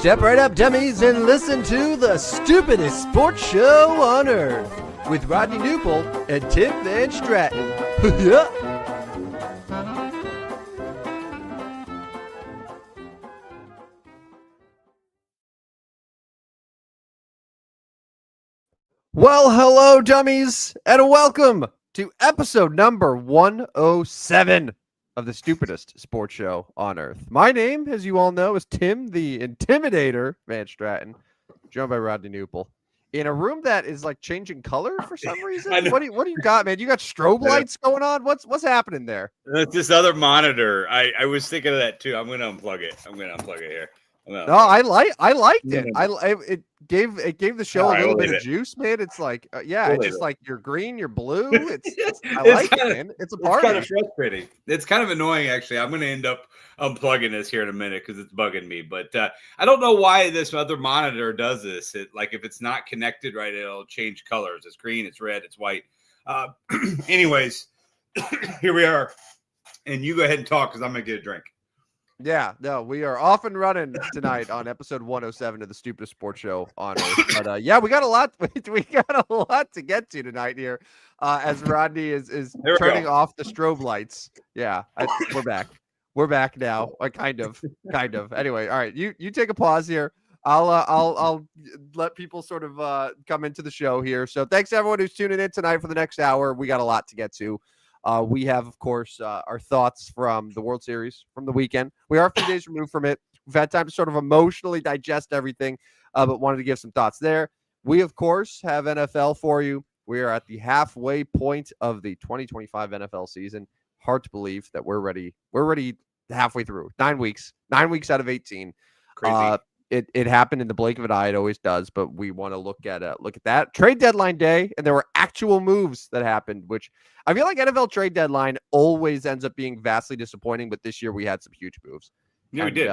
Step right up, dummies, and listen to the stupidest sports show on earth with Rodney Newpol and Tim Van Stratton. Yeah. Well, hello, dummies, and welcome to episode number 107 of the stupidest sports show on earth. My name, as you all know, is Tim the Intimidator Van Stratton, joined by Rodney Newpol. In a room that is like changing color for some reason. What do you got, man? You got strobe lights going on? What's happening there? That's this other monitor. I was thinking of that too. I'm gonna unplug it. Here. No, I liked it. It gave the show a little bit of juice, man. It's like, it's just like you're green, you're blue. I like it, man. It's a party. It's kind of frustrating. It's kind of annoying, actually. I'm going to end up unplugging this here in a minute because it's bugging me. But I don't know why this other monitor does this. If it's not connected right, it'll change colors. It's green, it's red, it's white. Anyways, here we are. And you go ahead and talk because I'm going to get a drink. Yeah, no, we are off and running tonight on episode 107 of the Stupidest Sports Show on earth. But we got a lot. We got a lot to get to tonight here, as Rodney is turning off the strobe lights. Yeah, we're back. We're back now. Kind of. Anyway, all right, you take a pause here. I'll let people sort of come into the show here. So thanks to everyone who's tuning in tonight for the next hour. We got a lot to get to. We have, of course, our thoughts from the World Series from the weekend. We are a few days removed from it. We've had time to sort of emotionally digest everything, but wanted to give some thoughts there. We, of course, have NFL for you. We are at the halfway point of the 2025 NFL season. Hard to believe that we're ready. We're ready halfway through. 9 weeks. 9 weeks out of 18. Crazy. It happened in the blink of an eye. It always does, but we want to look at that trade deadline day, and there were actual moves that happened, which I feel like NFL trade deadline always ends up being vastly disappointing. But this year we had some huge moves. Yeah, we did.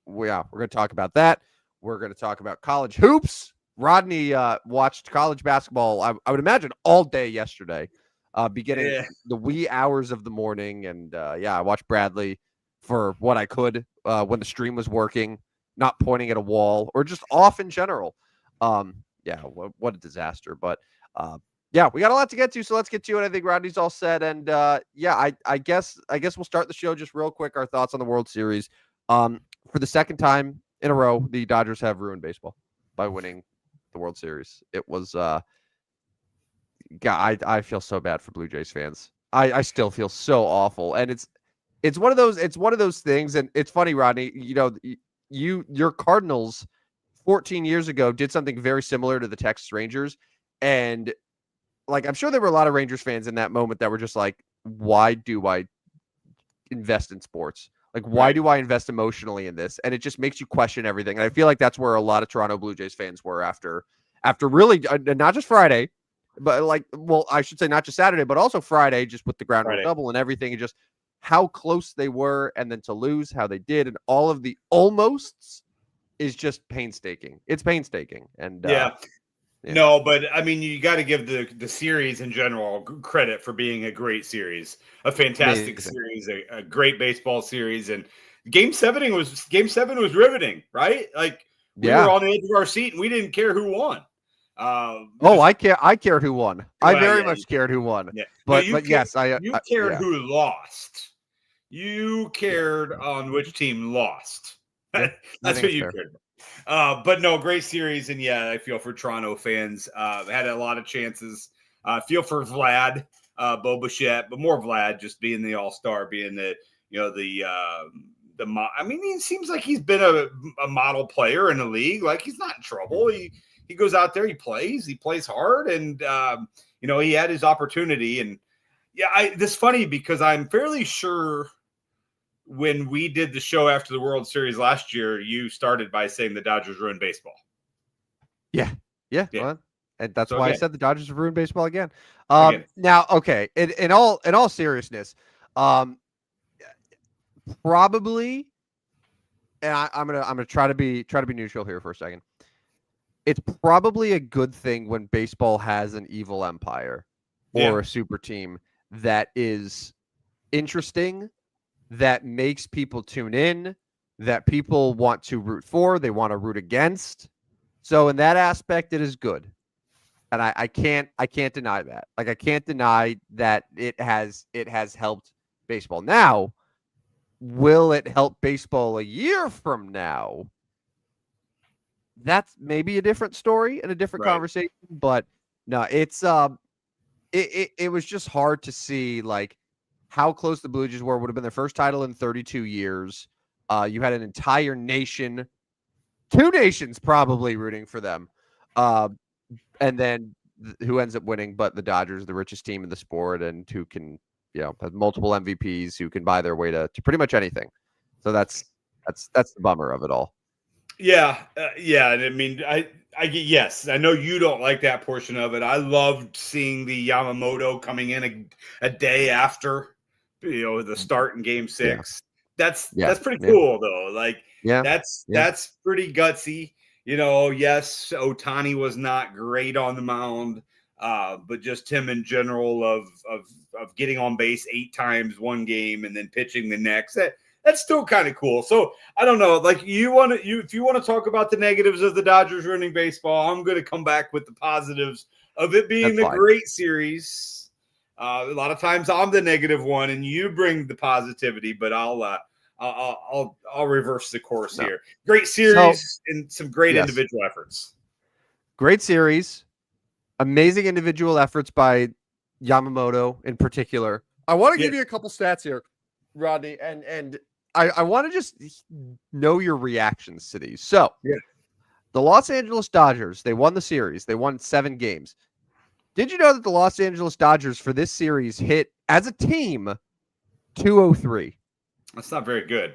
We're going to talk about that. We're going to talk about college hoops. Rodney watched college basketball. I would imagine all day yesterday, beginning the wee hours of the morning, and I watched Bradley for what I could when the stream was working. Not pointing at a wall or just off in general. What a disaster. But we got a lot to get to, so let's get to it. I think Rodney's all set. And I guess we'll start the show just real quick. Our thoughts on the World Series. For the second time in a row, the Dodgers have ruined baseball by winning the World Series. It was I feel so bad for Blue Jays fans. I still feel so awful. And it's one of those things, and it's funny, Rodney, your Cardinals 14 years ago did something very similar to the Texas Rangers. And like, I'm sure there were a lot of Rangers fans in that moment that were just like, why do I invest in sports? Like, why do I invest emotionally in this? And it just makes you question everything. And I feel like that's where a lot of Toronto Blue Jays fans were after really not just Friday, but I should say not just Saturday, but also Friday, just with the ground rule double and everything, and just how close they were, and then to lose how they did, and all of the almosts is just painstaking. It's painstaking. And no, but I mean, you got to give the series in general credit for being a great series, a fantastic series, a great baseball series. And Game 7 was riveting, right? Like, we were on the edge of our seat and we didn't care who won. I cared who won. I very much cared who won. Yeah. But you cared yeah. who lost. You cared on which team lost. That's what you cared about. But no, great series. And I feel for Toronto fans. Had a lot of chances. Feel for Vlad, Bo Bichette, but more Vlad just being the all-star, being the I mean, he seems like he's been a model player in the league. Like, he's not in trouble. He goes out there, he plays hard, and he had his opportunity. And this is funny because I'm fairly sure when we did the show after the World Series last year, you started by saying the Dodgers ruined baseball. Yeah. Well, and that's why I said the Dodgers have ruined baseball again. Now, okay, in all seriousness, probably, and I'm gonna try to be neutral here for a second. It's probably a good thing when baseball has an evil empire or a super team that is interesting, that makes people tune in, that people want to root for, they want to root against. So in that aspect, it is good. And I can't deny that. Like, I can't deny that it has helped baseball. Now, will it help baseball a year from now? That's maybe a different story and a different conversation. But no, it's it was just hard to see like how close the Blue Jays were. Would have been their first title in 32 years. You had an entire nation, 2 nations probably rooting for them. And then who ends up winning? But the Dodgers, the richest team in the sport, and who can, have multiple MVPs, who can buy their way to pretty much anything. So that's the bummer of it all. Yeah. I mean, yes, I know you don't like that portion of it. I loved seeing the Yamamoto coming in a day after, the start in Game 6. Yeah. That's pretty cool though. Like, that's pretty gutsy. Yes, Ohtani was not great on the mound, but just him in general of getting on base 8 times one game and then pitching the next. That's still kind of cool. So I don't know. Like, if you want to talk about the negatives of the Dodgers running baseball, I'm going to come back with the positives of it being a great series. A lot of times I'm the negative one, and you bring the positivity. But I'll reverse the course here. Great series and some great individual efforts. Great series, amazing individual efforts by Yamamoto in particular. I want to give you a couple stats here, Rodney, and I want to just know your reactions to these. So, the Los Angeles Dodgers, they won the series. They won 7 games. Did you know that the Los Angeles Dodgers for this series hit, as a team, 203? That's not very good.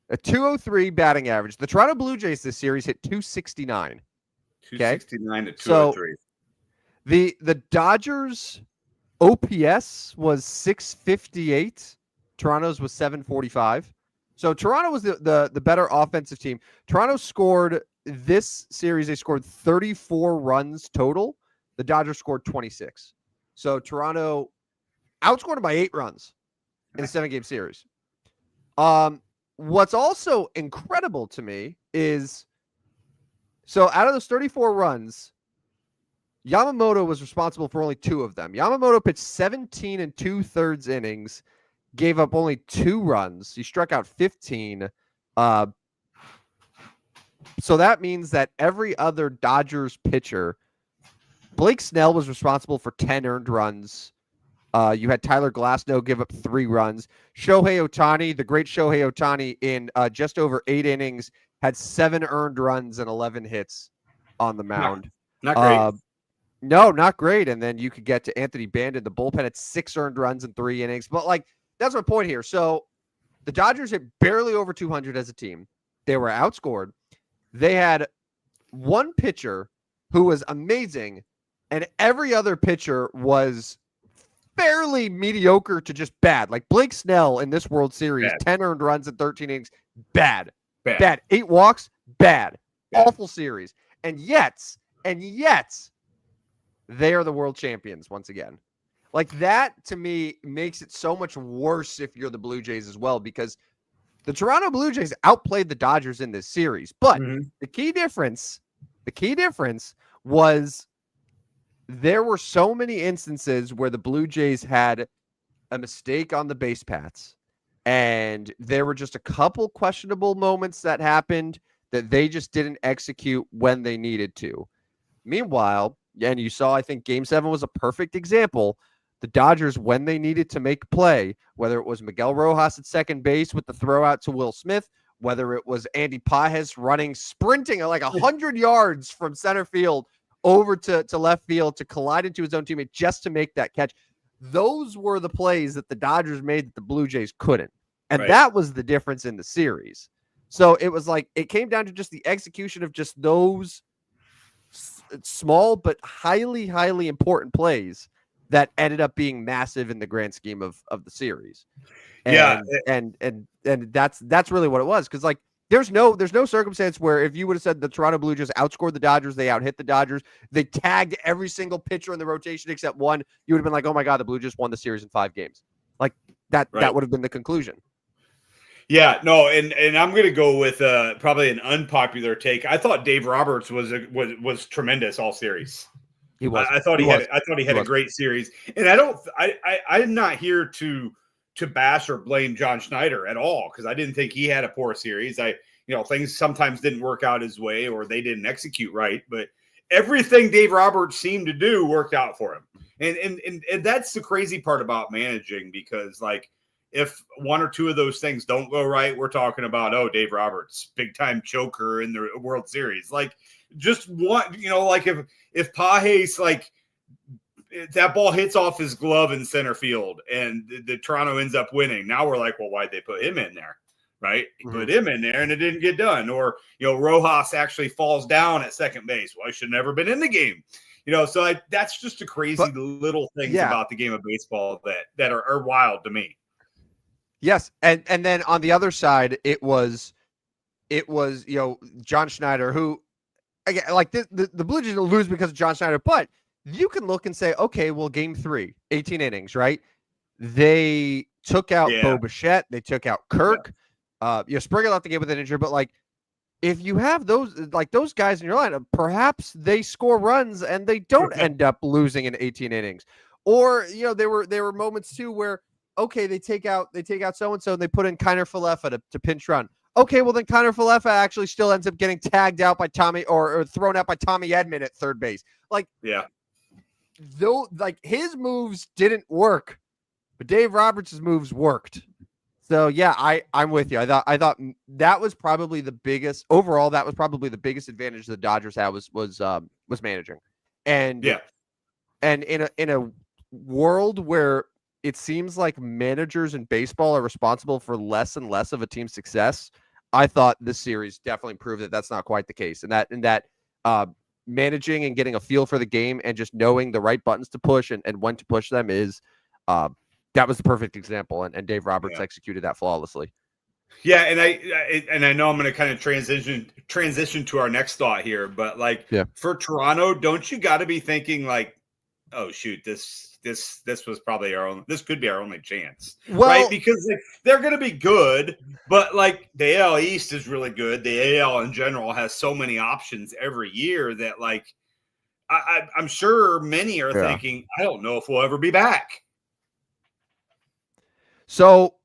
A 203 batting average. The Toronto Blue Jays this series hit 269. 269 to 203. So the Dodgers OPS was 658. Toronto's was 745. So Toronto was the better offensive team. Toronto scored this series. They scored 34 runs total. The Dodgers scored 26. So Toronto outscored them by 8 runs in a 7-game series. What's also incredible to me is, so out of those 34 runs, Yamamoto was responsible for only 2 of them. Yamamoto pitched 17 2/3 innings, gave up only 2 runs. He struck out 15. So that means that every other Dodgers pitcher, Blake Snell was responsible for 10 earned runs. You had Tyler Glasnow give up 3 runs. Shohei Ohtani, the great Shohei Ohtani, in just over 8 innings, had 7 earned runs and 11 hits on the mound. Not great. No, not great. And then you could get to Anthony Bandon. The bullpen had 6 earned runs in 3 innings. But, like, that's my point here. So the Dodgers hit barely over 200 as a team. They were outscored. They had one pitcher who was amazing, and every other pitcher was fairly mediocre to just bad. Like Blake Snell in this World Series, 10 earned runs in 13 innings, bad. 8 walks, bad. Awful series. And yet, they are the world champions once again. Like, that, to me, makes it so much worse if you're the Blue Jays as well, because the Toronto Blue Jays outplayed the Dodgers in this series. But the key difference was there were so many instances where the Blue Jays had a mistake on the base paths, and there were just a couple questionable moments that happened that they just didn't execute when they needed to. Meanwhile, and you saw, I think Game 7 was a perfect example, the Dodgers, when they needed to make play, whether it was Miguel Rojas at second base with the throw out to Will Smith, whether it was Andy Pages sprinting like 100 yards from center field over to left field to collide into his own teammate just to make that catch. Those were the plays that the Dodgers made that the Blue Jays couldn't. And that was the difference in the series. So it was like, it came down to just the execution of just those small but highly, highly important plays that ended up being massive in the grand scheme of the series. And that's really what it was. Cause like, there's no circumstance where if you would have said the Toronto Blue Jays outscored the Dodgers, they out hit the Dodgers, they tagged every single pitcher in the rotation except one, you would have been like, oh my God, the Blue Jays won the series in 5 games. Like that would have been the conclusion. Yeah, no, and I'm going to go with probably an unpopular take. I thought Dave Roberts was tremendous all series. He was. I thought he had a great series, and I'm not here to bash or blame John Schneider at all, because I didn't think he had a poor series. Things sometimes didn't work out his way or they didn't execute right, but everything Dave Roberts seemed to do worked out for him. And that's the crazy part about managing, because like if one or two of those things don't go right, we're talking about, oh, Dave Roberts, big time choker in the World Series. Like just one, like if Pages, like if that ball hits off his glove in center field and the Toronto ends up winning, now we're like, well, why'd they put him in there? Right? Put him in there and it didn't get done. Or, Rojas actually falls down at second base. Well, I should never been in the game. So that's just the crazy little things about the game of baseball that are wild to me. Yes. And then on the other side, it was John Schneider, who, again, like the Blue Jays will lose because of John Schneider, but you can look and say, okay, well, game 3, 18 innings, right? They took out Bo Bichette. They took out Kirk. Springer left the game with an injury, but like, if you have those guys in your lineup, perhaps they score runs and they don't end up losing in 18 innings. Or, there were moments too where, okay, they take out so-and-so and they put in Kiner Falefa to pinch run. Okay, well then Kiner Falefa actually still ends up getting tagged out by Tommy or thrown out by Tommy Edman at third base. Like, though, like his moves didn't work, but Dave Roberts' moves worked. So yeah, I'm with you. I thought that was probably the biggest overall. That was probably the biggest advantage the Dodgers had was managing, and in a world where it seems like managers in baseball are responsible for less and less of a team's success, I thought this series definitely proved that that's not quite the case, and that managing and getting a feel for the game and just knowing the right buttons to push and when to push them is. That was the perfect example, and Dave Roberts executed that flawlessly. Yeah, and I know I'm going to kind of transition to our next thought here, but for Toronto, don't you got to be thinking like, oh shoot, this was probably this could be our only chance, right? Because they're going to be good, but like the AL East is really good. The AL in general has so many options every year that like I'm sure many are thinking, I don't know if we'll ever be back. So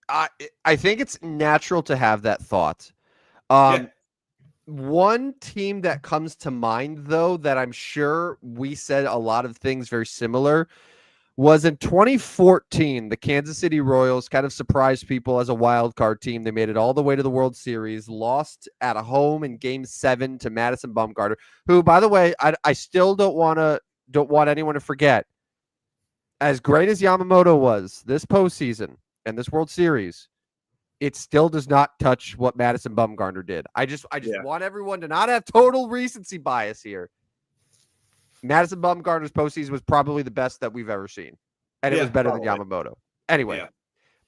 I think it's natural to have that thought. One team that comes to mind, though, that I'm sure we said a lot of things very similar, was in 2014. The Kansas City Royals kind of surprised people as a wild card team. They made it all the way to the World Series, lost at a home in Game 7 to Madison Bumgarner, who, by the way, I still don't want anyone to forget. As great as Yamamoto was this postseason and this World Series, it still does not touch what Madison Bumgarner did. I just want everyone to not have total recency bias here. Madison Bumgarner's postseason was probably the best that we've ever seen, and it was better than Yamamoto. Anyway,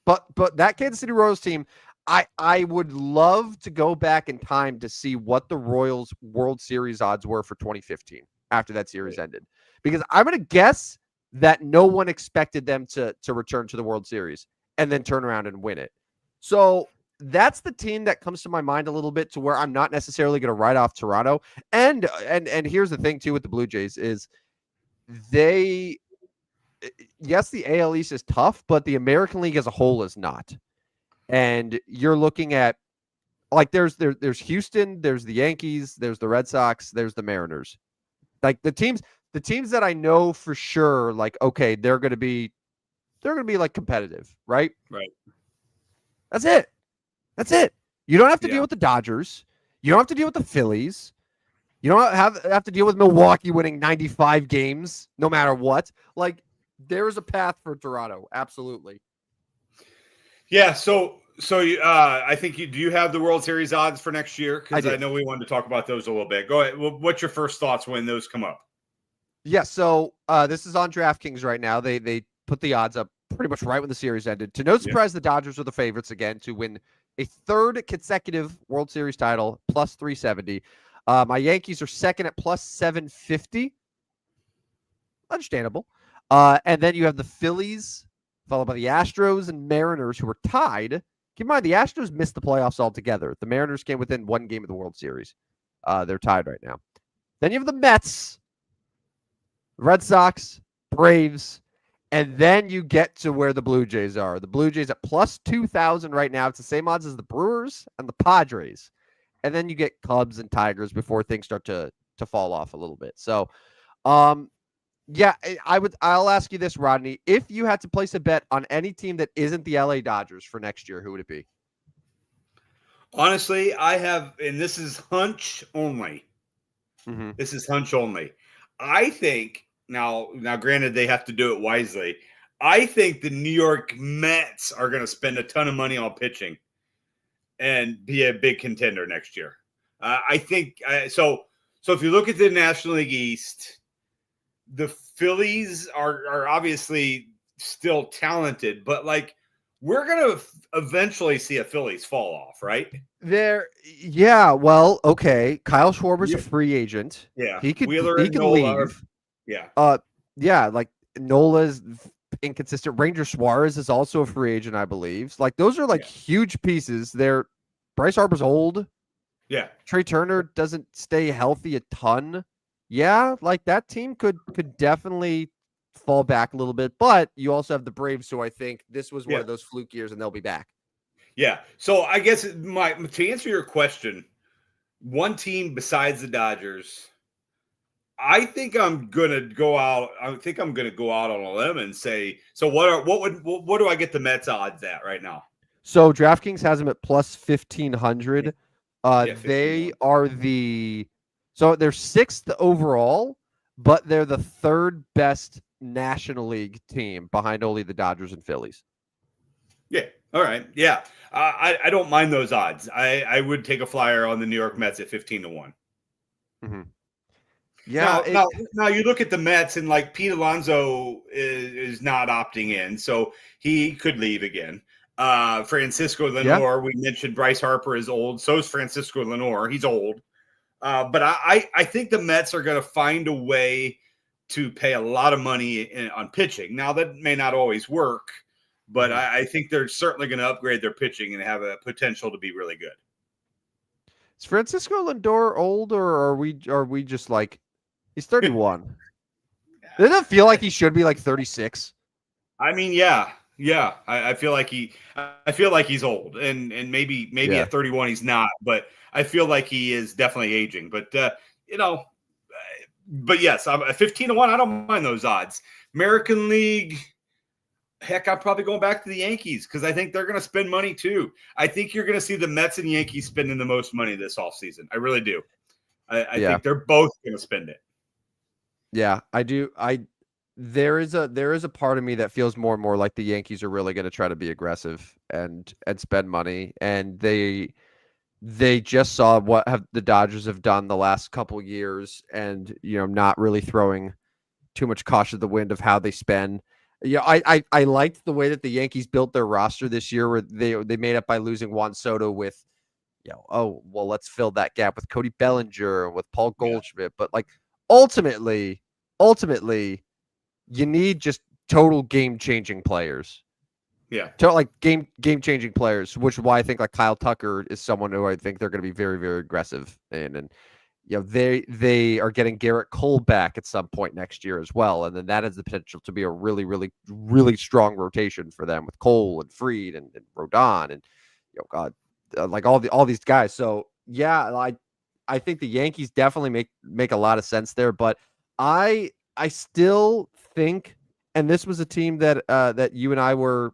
but that Kansas City Royals team, I would love to go back in time to see what the Royals World Series odds were for 2015 after that series ended, because I'm going to guess that no one expected them to return to the World Series and then turn around and win it. So that's the team that comes to my mind a little bit, to where I'm not necessarily going to write off Toronto. And here's the thing too with the Blue Jays is the AL East is tough, but the American League as a whole is not. And you're looking at like there's Houston, there's the Yankees, there's the Red Sox, there's the Mariners. Like the teams that I know for sure, like, okay, they're going to be like competitive, right? Right. That's it. You don't have to deal with the Dodgers. You don't have to deal with the Phillies. You don't have to deal with Milwaukee winning 95 games no matter what. Like, there's a path for Toronto. Absolutely. Yeah. So I think do you have the World Series odds for next year? Because I know we wanted to talk about those a little bit. Go ahead. What's your first thoughts when those come up? Yeah. So this is on DraftKings right now. They put the odds up pretty much right when the series ended. To no surprise, the Dodgers are the favorites again to win a third consecutive World Series title, plus 370. My Yankees are second at plus 750. Understandable. And then you have the Phillies, followed by the Astros and Mariners, who are tied Keep in mind, the Astros missed the playoffs altogether. The Mariners came within one game of the World Series. They're tied right now. Then you have the Mets, Red Sox, Braves, and then you get to where the Blue Jays are. The Blue Jays at plus 2,000 right now. It's the same odds as the Brewers and the Padres. And then you get Cubs and Tigers before things start to fall off a little bit. So, yeah, I'll ask you this, Rodney. If you had to place a bet on any team that isn't the LA Dodgers for next year, who would it be? Honestly, I have, and this is hunch only. Mm-hmm. This is hunch only. I think now, granted, they have to do it wisely. I think the New York Mets are going to spend a ton of money on pitching and be a big contender next year. I think so. So if you look at the National League East, the Phillies are obviously still talented, but like we're going to eventually see a Phillies fall off, right? Yeah. Well, okay. Kyle Schwarber's a free agent. Yeah, he could Wheeler he and could Nola leave. Yeah. Yeah. Like Nola's inconsistent. Ranger Suarez is also a free agent, I believe. Like those are like huge pieces. Bryce Harper's old. Yeah. Trey Turner doesn't stay healthy a ton. Yeah, like that team could definitely fall back a little bit, but you also have the Braves, so I think this was one of those fluke years, and they'll be back. Yeah. So I guess to answer your question, one team besides the Dodgers, I think I'm gonna go out. I think I'm gonna go out on a limb and say, so what do I get the Mets odds at right now? So DraftKings has them at plus 1,500. They 15-1. are so they're sixth overall, but they're the third best National League team behind only the Dodgers and Phillies. Yeah. All right. Yeah. I don't mind those odds. I would take a flyer on the New York Mets at 15-1. Mm-hmm. Yeah. Now you look at the Mets and like Pete Alonso is not opting in, so he could leave again. Francisco Lindor, we mentioned Bryce Harper is old. So is Francisco Lindor. He's old. But I think the Mets are going to find a way to pay a lot of money on pitching. Now, that may not always work, but I think they're certainly going to upgrade their pitching and have a potential to be really good. Is Francisco Lindor old, or are we just like he's 31? Doesn't it feel like he should be like 36? I mean, yeah. I feel like he's old, and maybe at 31 he's not, but I feel like he is definitely aging. But but yes, I'm at 15-1. I don't mind those odds. American League, heck, I'm probably going back to the Yankees because I think they're going to spend money too. I think you're going to see the Mets and Yankees spending the most money this offseason. I really do. I think they're both going to spend it. Yeah, I do. There is a part of me that feels more and more like the Yankees are really going to try to be aggressive and spend money, and they just saw what the Dodgers have done the last couple of years, and not really throwing too much caution to the wind of how they spend. Yeah, I liked the way that the Yankees built their roster this year, where they made up by losing Juan Soto with, let's fill that gap with Cody Bellinger, with Paul Goldschmidt, but like ultimately. You need just total game-changing players. Yeah. Like game-changing players, which is why I think like Kyle Tucker is someone who I think they're going to be very, very aggressive in. And they are getting Garrett Cole back at some point next year as well. And then that has the potential to be a really, really, really strong rotation for them with Cole and Fried and Rodon and like all these guys. So yeah, I think the Yankees definitely make a lot of sense there, but I still think, and this was a team that you and I were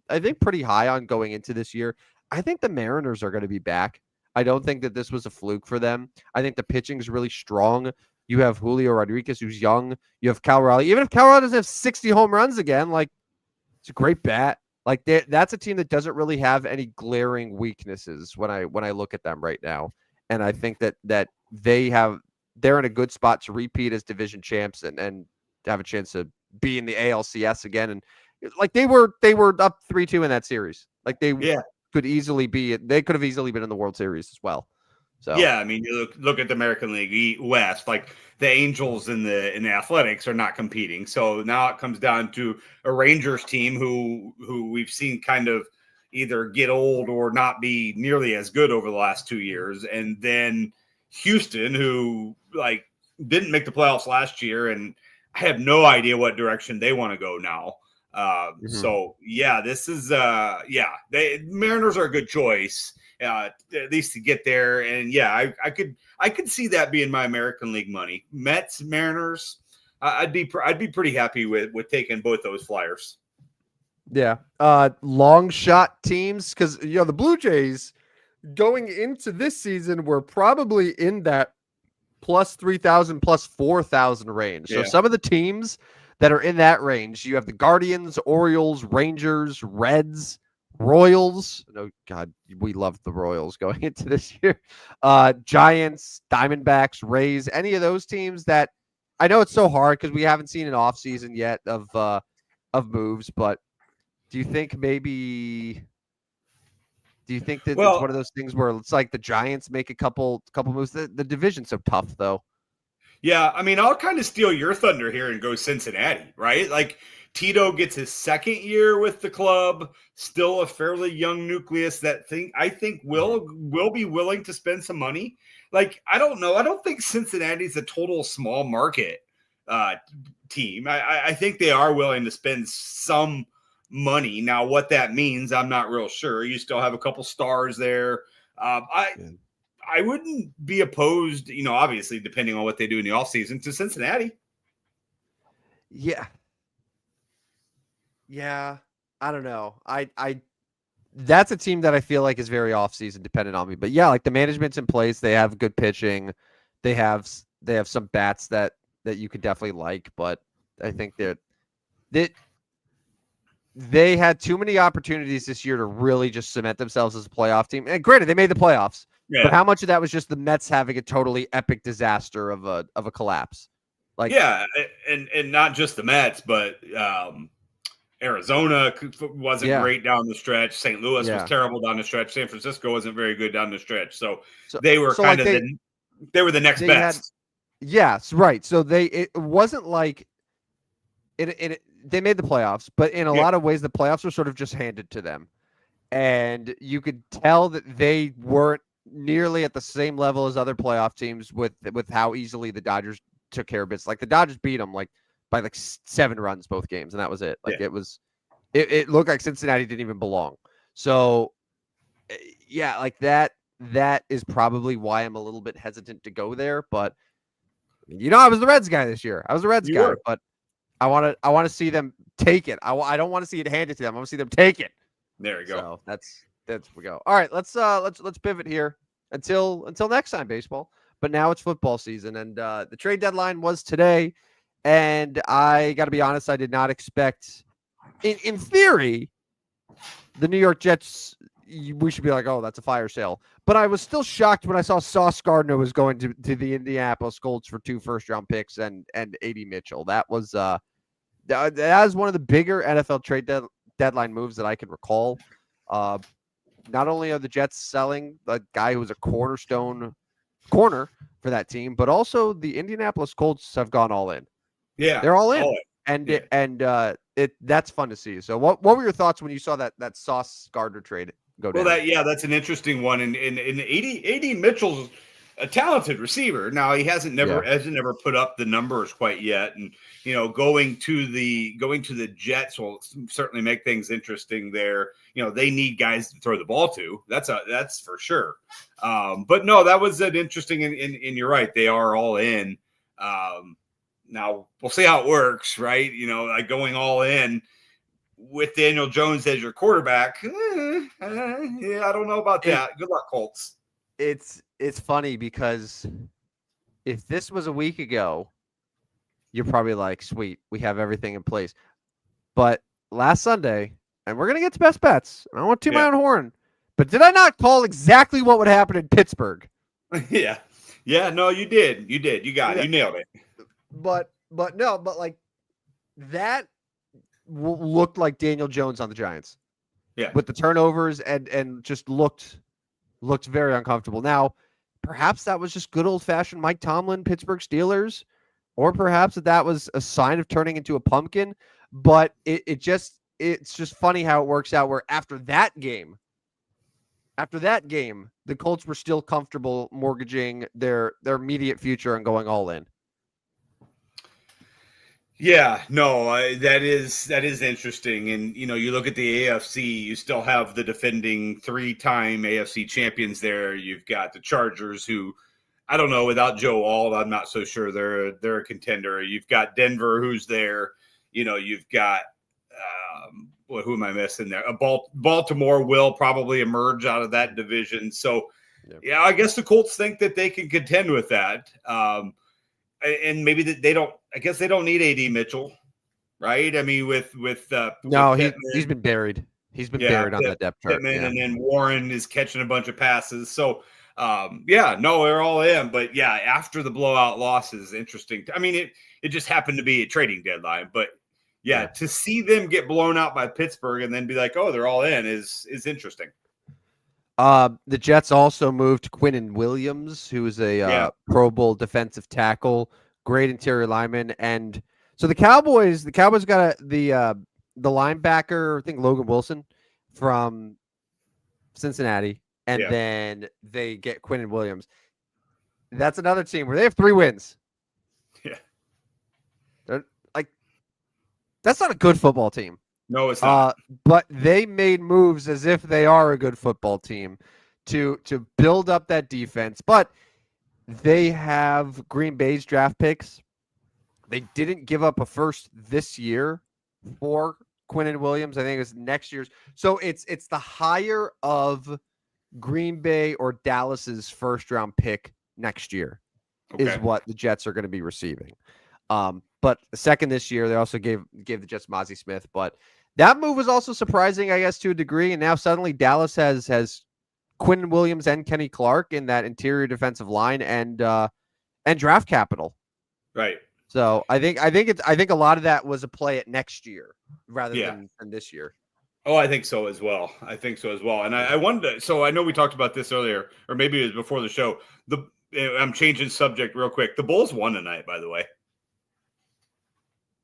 I think pretty high on going into this year. I think the Mariners are going to be back. I don't think that this was a fluke for them. I think the pitching is really strong. You have Julio Rodriguez, who's young. You have Cal Raleigh. Even if Cal Raleigh doesn't have 60 home runs again, like it's a great bat. Like that's a team that doesn't really have any glaring weaknesses when I look at them right now. And I think that they're in a good spot to repeat as division champs and have a chance to be in the ALCS again. And like they were up 3-2 in that series. Like they could have easily been in the World Series as well. So yeah, I mean, you look at the American League West, like the Angels in the Athletics are not competing. So now it comes down to a Rangers team who we've seen kind of, either get old or not be nearly as good over the last 2 years. And then Houston, who like didn't make the playoffs last year, and I have no idea what direction they want to go now. So yeah, this is Mariners are a good choice, at least to get there. And yeah, I could see that being my American League money. Mets, Mariners, I'd be pretty happy with taking both those flyers. Yeah. Long shot teams, because the Blue Jays going into this season were probably in that plus 3,000, plus 4,000 range. So some of the teams that are in that range, you have the Guardians, Orioles, Rangers, Reds, Royals. Oh God, we loved the Royals going into this year. Giants, Diamondbacks, Rays, any of those teams that I know it's so hard because we haven't seen an off season yet of moves, but do you think that it's one of those things where it's like the Giants make a couple moves? The division's so tough, though. Yeah, I mean, I'll kind of steal your thunder here and go Cincinnati, right? Like Tito gets his second year with the club, still a fairly young nucleus that I think will be willing to spend some money. Like, I don't know. I don't think Cincinnati's a total small market team. I think they are willing to spend some money. Now, what that means, I'm not real sure. You still have a couple stars there. I wouldn't be opposed, obviously, depending on what they do in the offseason, to Cincinnati. Yeah. I don't know. That's a team that I feel like is very offseason dependent on me. But yeah, like the management's in place. They have good pitching. They have some bats that you could definitely like. But I think they had too many opportunities this year to really just cement themselves as a playoff team. And granted, they made the playoffs. Yeah. But how much of that was just the Mets having a totally epic disaster of a collapse? Like, yeah, and not just the Mets, but Arizona wasn't great down the stretch. St. Louis was terrible down the stretch. San Francisco wasn't very good down the stretch. So they were kind of they were the next best. Yes, right. So it wasn't like they made the playoffs, but in a lot of ways, the playoffs were sort of just handed to them. And you could tell that they weren't nearly at the same level as other playoff teams with how easily the Dodgers took care of business. Like the Dodgers beat them by 7 runs both games, and that was it. It looked like Cincinnati didn't even belong. So like that is probably why I'm a little bit hesitant to go there. But I was the Reds guy this year. I was the Reds guy, but I want to see them take it. I don't want to see it handed to them. I want to see them take it. There you go. So that's we go. All right, let's pivot here until next time, baseball. But now it's football season, and the trade deadline was today. And I got to be honest, I did not expect, in theory, the New York Jets. We should be like, oh, that's a fire sale. But I was still shocked when I saw Sauce Gardner was going to the Indianapolis Colts for 2 first-round picks and A.D. Mitchell. That was one of the bigger NFL trade deadline moves that I can recall. Not only are the Jets selling a guy who was a corner for that team, but also the Indianapolis Colts have gone all in. Yeah, they're all in, that's fun to see. So, what were your thoughts when you saw that Sauce Gardner trade go down? Well, that's an interesting one. And A.D. Mitchell's a talented receiver. Now he hasn't never put up the numbers quite yet, and going to the Jets will certainly make things interesting there. They need guys to throw the ball to. That's for sure. But no, that was an interesting. And you're right, they are all in. Now we'll see how it works, right? Like going all in with Daniel Jones as your quarterback. I don't know about that. Good luck, Colts. It's funny because if this was a week ago, you're probably like, sweet, we have everything in place. But last Sunday, and we're going to get to best bets. I don't want to toot my own horn. But did I not call exactly what would happen in Pittsburgh? Yeah. Yeah, no, you did. You did. You got it. You nailed it. But like that looked like Daniel Jones on the Giants. Yeah. With the turnovers and just looked very uncomfortable. Now, perhaps that was just good old-fashioned Mike Tomlin, Pittsburgh Steelers, or perhaps that was a sign of turning into a pumpkin. But it just it's just funny how it works out where after that game, the Colts were still comfortable mortgaging their immediate future and going all in. Yeah, no, that is interesting. And, you look at the AFC, you still have the defending 3-time AFC champions there. You've got the Chargers, who, I don't know, without Joe Alt, I'm not so sure they're a contender. You've got Denver, who's there. You've got, who am I missing there? Baltimore will probably emerge out of that division. So, yeah, I guess the Colts think that they can contend with that. And maybe that they don't. I guess they don't need AD Mitchell, right? I mean, with no, with he's been buried. He's been buried on that depth chart. Pittman, and then Warren is catching a bunch of passes. So, they're all in. But yeah, after the blowout loss is interesting. I mean, it just happened to be a trading deadline, but yeah, to see them get blown out by Pittsburgh and then be like, oh, they're all in is interesting. The Jets also moved Quinnen Williams, who is a Pro Bowl defensive tackle, great interior lineman, and so the Cowboys got the linebacker, I think Logan Wilson from Cincinnati, and then they get Quinnen Williams. That's another team where they have 3 wins. Yeah, they're that's not a good football team. No, it's not. But they made moves as if they are a good football team to build up that defense. But they have Green Bay's draft picks. They didn't give up a first this year for Quinnen Williams. I think it's next year's. So it's the higher of Green Bay or Dallas's first round pick next year is what the Jets are going to be receiving. But second this year, they also gave the Jets Mozzie Smith, but that move was also surprising, I guess, to a degree. And now suddenly Dallas has Quinnen Williams and Kenny Clark in that interior defensive line and draft capital. Right. So I think a lot of that was a play at next year rather than this year. Oh, I think so as well. And I wonder. So I know we talked about this earlier, or maybe it was before the show. I'm changing subject real quick. The Bulls won tonight, by the way.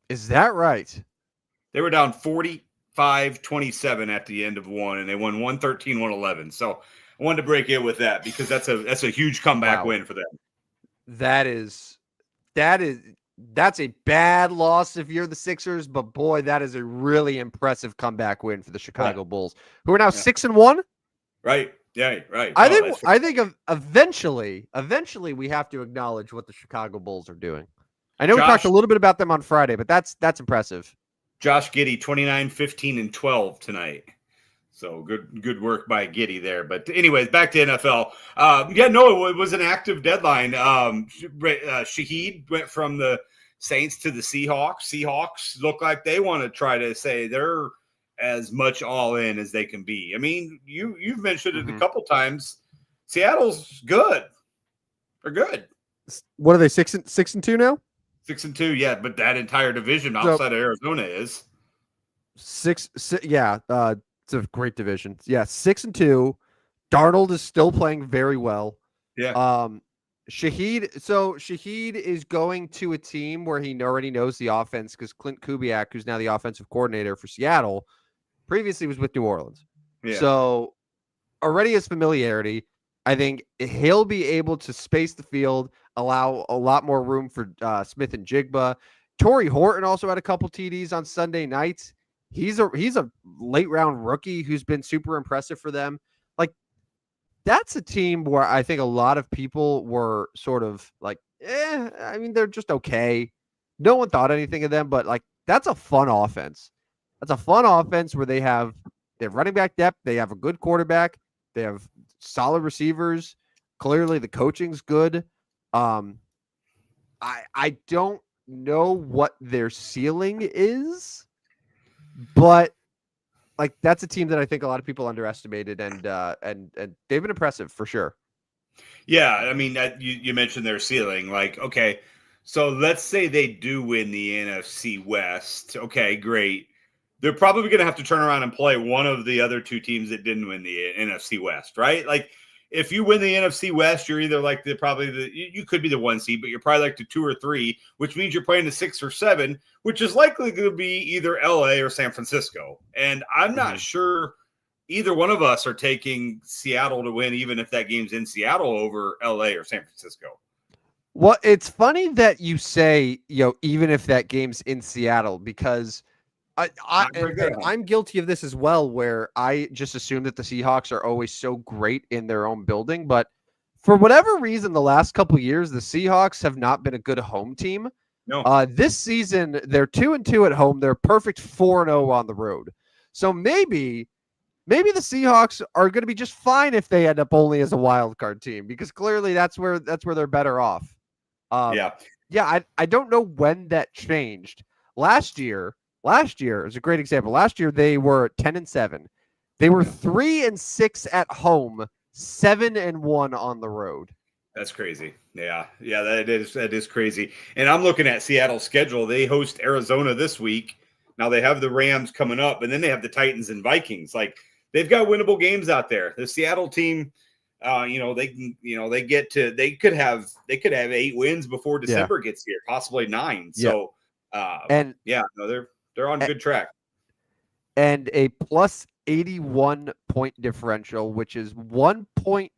Is that right? They were down 45-27 at the end of one, and they won 113-111. So I wanted to break in with that because that's a huge comeback win for them. That's a bad loss if you're the Sixers, but boy, that is a really impressive comeback win for the Chicago Bulls, who are now 6-1. Right. Yeah. Right. I think eventually we have to acknowledge what the Chicago Bulls are doing. I know we talked a little bit about them on Friday, but that's impressive. Josh Giddey, 29, 15, and 12 tonight. So good work by Giddey there. But anyways, back to NFL. It was an active deadline. Shaheed went from the Saints to the Seahawks. Seahawks look like they want to try to say they're as much all in as they can be. I mean, you've mentioned it a couple times. Seattle's good. They're good. What are they, 6-2 now? 6-2, yeah, but that entire division outside of Arizona is 6. Yeah, it's a great division. Yeah, 6-2. Darnold is still playing very well. Yeah. Shaheed is going to a team where he already knows the offense because Clint Kubiak, who's now the offensive coordinator for Seattle, previously was with New Orleans. Yeah. So already has familiarity. I think he'll be able to space the field, allow a lot more room for Smith and Jigba. Torrey Horton also had a couple TDs on Sunday nights. He's a late round rookie who's been super impressive for them. Like, that's a team where I think a lot of people were sort of like, I mean, they're just okay. No one thought anything of them, but like, that's a fun offense. That's a fun offense where they have running back depth. They have a good quarterback. They have solid receivers. Clearly the coaching's good. I don't know what their ceiling is, but like, that's a team that I think a lot of people underestimated, and they've been impressive for sure. Yeah, I mean, you mentioned their ceiling. Like, okay, so let's say they do win the NFC West. Okay, great. They're probably going to have to turn around and play one of the other two teams that didn't win the NFC West, right? Like, if you win the NFC West, you're either like you could be the 1 seed, but you're probably like the 2 or 3, which means you're playing the 6 or 7, which is likely going to be either LA or San Francisco. And I'm not sure either one of us are taking Seattle to win, even if that game's in Seattle over LA or San Francisco. Well, it's funny that you say, even if that game's in Seattle, because I'm guilty of this as well, where I just assume that the Seahawks are always so great in their own building. But for whatever reason, the last couple of years, the Seahawks have not been a good home team. No. This season, they're 2-2 at home. They're perfect 4-0 on the road. So maybe the Seahawks are going to be just fine if they end up only as a wild card team, because clearly that's where they're better off. I don't know when that changed. Last year is a great example. Last year they were 10-7. They were 3-6 at home, 7-1 on the road. That's crazy. Yeah, that is crazy. And I'm looking at Seattle's schedule. They host Arizona this week. Now they have the Rams coming up, and then they have the Titans and Vikings. Like, they've got winnable games out there. The Seattle team, they could have 8 wins before December gets here, possibly 9. So, they're on good track. And a plus 81 point differential, which is 1 point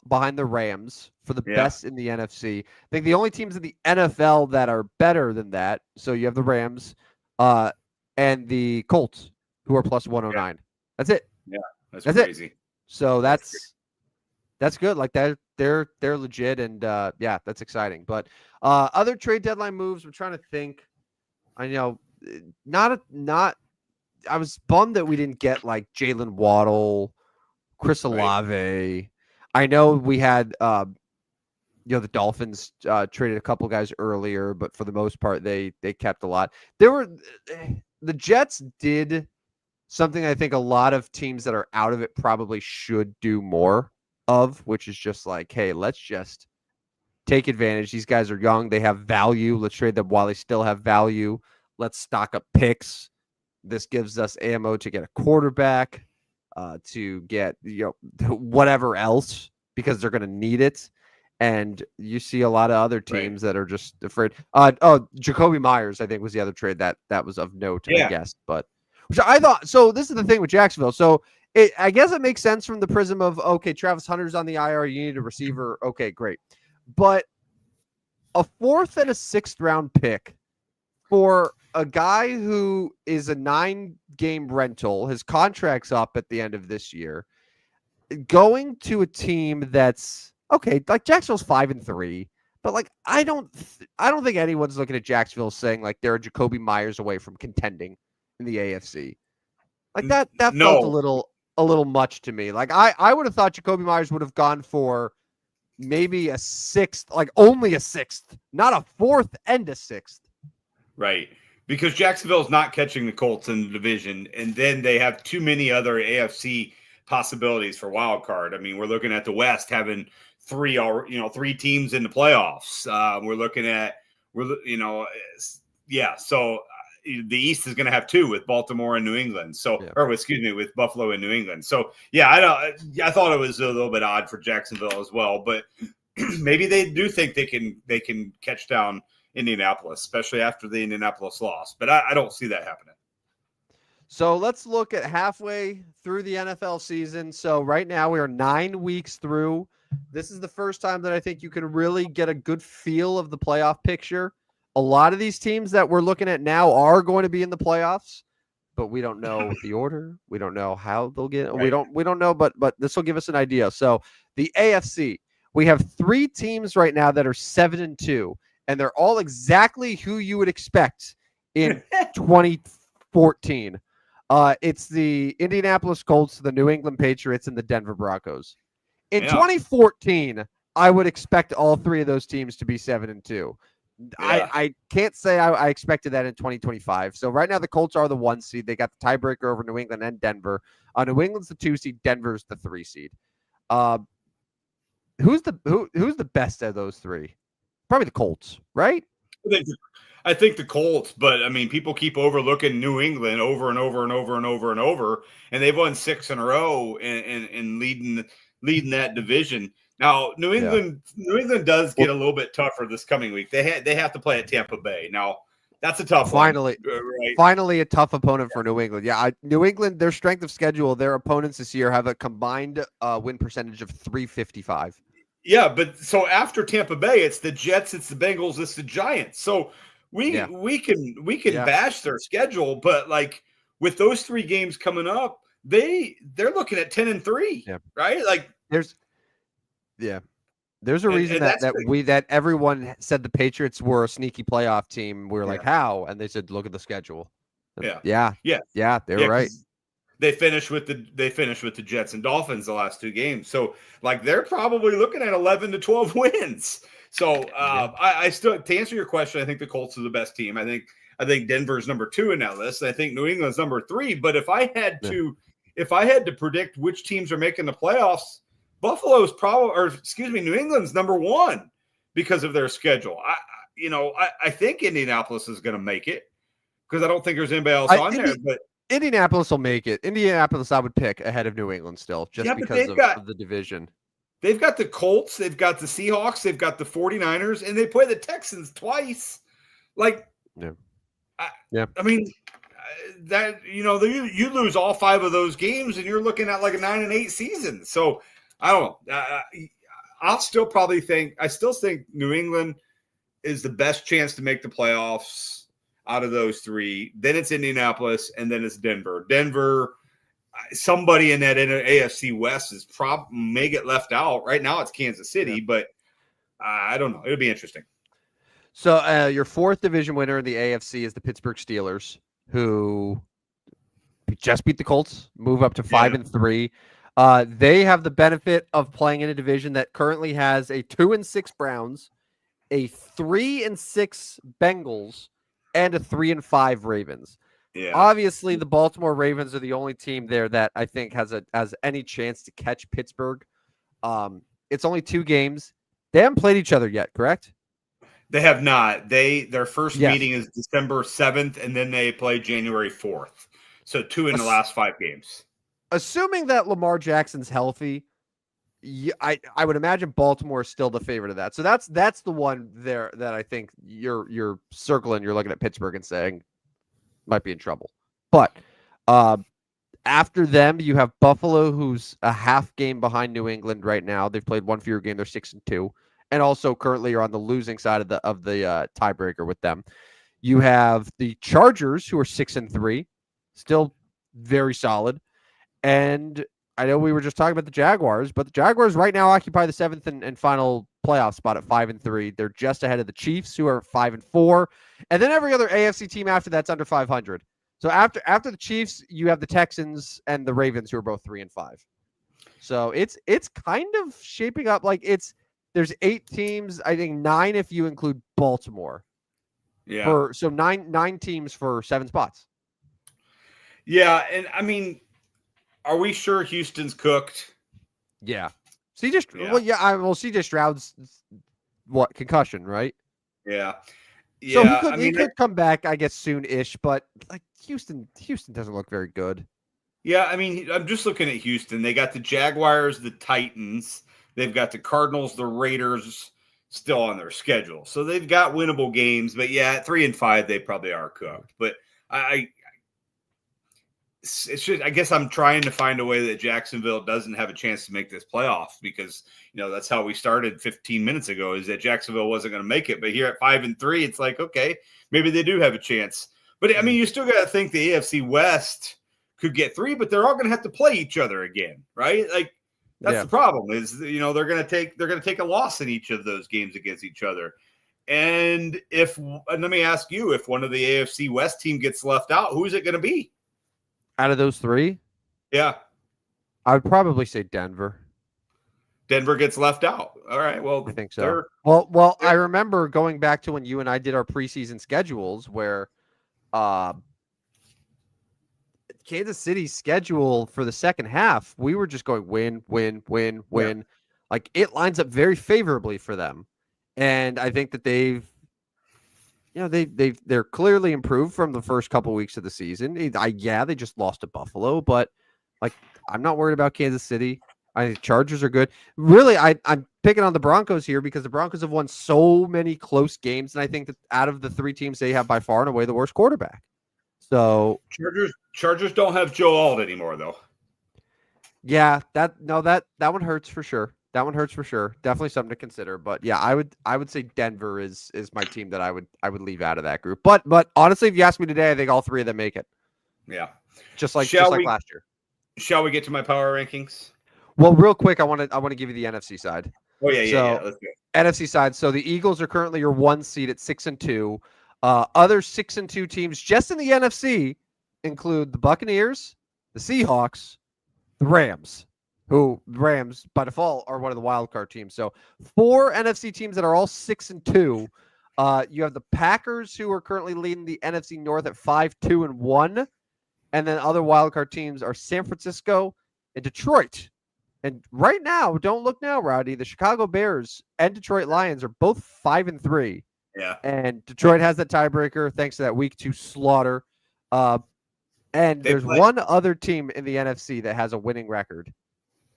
behind the Rams for the best in the NFC. I think the only teams in the NFL that are better than that. So you have the Rams, and the Colts, who are plus 109. That's it. Yeah, that's crazy. It. So that's good. Like, that, they're legit, and that's exciting. But other trade deadline moves, we're trying to think. I know, I was bummed that we didn't get like Jalen Waddle, Chris Olave. Right. I know we had the Dolphins traded a couple guys earlier, but for the most part they kept a lot. The Jets did something I think a lot of teams that are out of it probably should do more of, which is just like, hey, let's just take advantage. These guys are young. They have value. Let's trade them while they still have value. Let's stock up picks. This gives us ammo to get a quarterback, to get, whatever else, because they're going to need it. And you see a lot of other teams that are just afraid. Jacoby Myers, I think, was the other trade that was of note, I guess. But which I thought, so this is the thing with Jacksonville. So I guess it makes sense from the prism of, okay, Travis Hunter's on the IR. You need a receiver. Okay, great. But a 4th and a 6th round pick for a guy who is a 9-game rental, his contract's up at the end of this year, going to a team that's okay, like Jacksonville's 5-3, but like I don't think anyone's looking at Jacksonville saying like they're a Jacoby Myers away from contending in the AFC. Like that felt a little much to me. Like I would have thought Jacoby Myers would have gone for maybe a 6th, like only a 6th, not a 4th and a 6th. Right. Because Jacksonville's not catching the Colts in the division, and then they have too many other AFC possibilities for wild card. I mean, we're looking at the West having 3 teams in the playoffs. We're looking at So the East is going to have 2 with Baltimore and New England. With Buffalo and New England. So I thought it was a little bit odd for Jacksonville as well, but maybe they do think they can catch down Indianapolis, especially after the Indianapolis loss. But I don't see that happening. So let's look at halfway through the NFL season. So right now we are 9 weeks through. This is the first time that I think you can really get a good feel of the playoff picture. A lot of these teams that we're looking at now are going to be in the playoffs, but we don't know the order. We don't know how they'll get. Right. We don't know, but this will give us an idea. So the AFC, we have 3 teams right now that are 7-2. And they're all exactly who you would expect in 2014. It's the Indianapolis Colts, the New England Patriots, and the Denver Broncos. In 2014, I would expect all 3 of those teams to be 7-2. I can't say I expected that in 2025. So right now the Colts are the 1 seed. They got the tiebreaker over New England and Denver. New England's the 2 seed. Denver's the 3 seed. Who's the best of those 3? Probably the Colts, right? I think the Colts, but I mean, people keep overlooking New England over and over and over and over and over, and they've won 6 in a row and leading leading that division. Now, New England does get a little bit tougher this coming week. They have to play at Tampa Bay. Now, that's a tough one. Right? Finally a tough opponent for New England. Yeah, New England, their strength of schedule, their opponents this year have a combined win percentage of 355. Yeah, but so after Tampa Bay, it's the Jets, it's the Bengals, it's the Giants. So we can bash their schedule, but like with those 3 games coming up, they're looking at 10-3, right? Like there's a reason that everyone said the Patriots were a sneaky playoff team. We were like, how? And they said, look at the schedule. They're right. They finished with the Jets and Dolphins the last 2 games. So like they're probably looking at 11 to 12 wins. So I still, to answer your question, I think the Colts are the best team. I think Denver's number 2 in that list. I think New England's number 3. But if I had to predict which teams are making the playoffs, Buffalo's New England's number 1 because of their schedule. I think Indianapolis is going to make it because I don't think there's anybody else on there. But Indianapolis will make it. Indianapolis, I would pick ahead of New England still, just because of the division. They've got the Colts, they've got the Seahawks, they've got the 49ers, and they play the Texans twice. Like, I mean, that you lose all 5 of those games, and you're looking at like a 9-8 season. So I don't know. I still think New England is the best chance to make the playoffs out of those 3. Then it's Indianapolis, and then it's Denver. Denver, somebody in that AFC West may get left out. Right now it's Kansas City, but I don't know. It'll be interesting. So your 4th division winner in the AFC is the Pittsburgh Steelers, who just beat the Colts, move up to 5-3. They have the benefit of playing in a division that currently has a 2-6 Browns, a 3-6 Bengals, and a 3-5 Ravens. Yeah. Obviously, the Baltimore Ravens are the only team there that I think has any chance to catch Pittsburgh. It's only 2 games. They haven't played each other yet, correct? They have not. Their first meeting is December 7th, and then they play January 4th. So 2 in the last 5 games. Assuming that Lamar Jackson's healthy, I would imagine Baltimore is still the favorite of that. So that's the one there that I think you're circling. You're looking at Pittsburgh and saying might be in trouble. But after them, you have Buffalo, who's a half game behind New England right now. They've played 1 fewer game. They're 6-2, and also currently are on the losing side of the tiebreaker with them. You have the Chargers, who are 6-3, still very solid, and I know we were just talking about the Jaguars, but the Jaguars right now occupy the 7th and final playoff spot at 5-3. They're just ahead of the Chiefs, who are 5-4, and then every other AFC team after that's under 500. So after the Chiefs, you have the Texans and the Ravens, who are both 3-5. So it's kind of shaping up like there's 8 teams, I think 9 if you include Baltimore. Yeah. So nine teams for 7 spots. Yeah, and I mean, are we sure Houston's cooked? Yeah. CJ Stroud's concussion, right? Yeah. So he could come back, I guess, soon-ish, but like Houston doesn't look very good. Yeah, I mean, I'm just looking at Houston. They got the Jaguars, the Titans. They've got the Cardinals, the Raiders still on their schedule. So they've got winnable games, but at 3-5, they probably are cooked. But it's just, I guess I'm trying to find a way that Jacksonville doesn't have a chance to make this playoffs because, that's how we started 15 minutes ago, is that Jacksonville wasn't going to make it. But here at 5-3, it's like, okay, maybe they do have a chance. But I mean, you still got to think the AFC West could get 3, but they're all going to have to play each other again, right? Like that's the problem is, they're going to take a loss in each of those games against each other. And let me ask you, if one of the AFC West team gets left out, who is it going to be? Out of those 3? Yeah. I would probably say Denver. Denver gets left out. All right. Well, I think so. Well, I remember going back to when you and I did our preseason schedules where Kansas City's schedule for the second half, we were just going win. Yeah. Like it lines up very favorably for them. And I think that they're clearly improved from the first couple weeks of the season. They just lost to Buffalo, but like I'm not worried about Kansas City. I think Chargers are good. Really, I'm picking on the Broncos here because the Broncos have won so many close games, and I think that out of the 3 teams, they have by far and away the worst quarterback. So Chargers don't have Joe Alt anymore, though. yeah, that one hurts for sure. That one hurts for sure. Definitely something to consider. But yeah, I would say Denver is my team that I would leave out of that group. But honestly, if you ask me today, I think all 3 of them make it. Yeah, just like last year. Shall we get to my power rankings? Well, real quick, I want to give you the NFC side. Oh yeah. Let's go. NFC side. So the Eagles are currently your 1 seed at 6-2. Other 6-2 teams just in the NFC include the Buccaneers, the Seahawks, the Rams, who Rams by default are one of the wild card teams. So 4 NFC teams that are all 6-2. You have the Packers, who are currently leading the NFC North at 5-2-1, and then other wild card teams are San Francisco and Detroit. And right now, don't look now, Rodney. The Chicago Bears and Detroit Lions are both 5-3. Yeah, and Detroit has that tiebreaker thanks to that week 2 slaughter. And there's one other team in the NFC that has a winning record.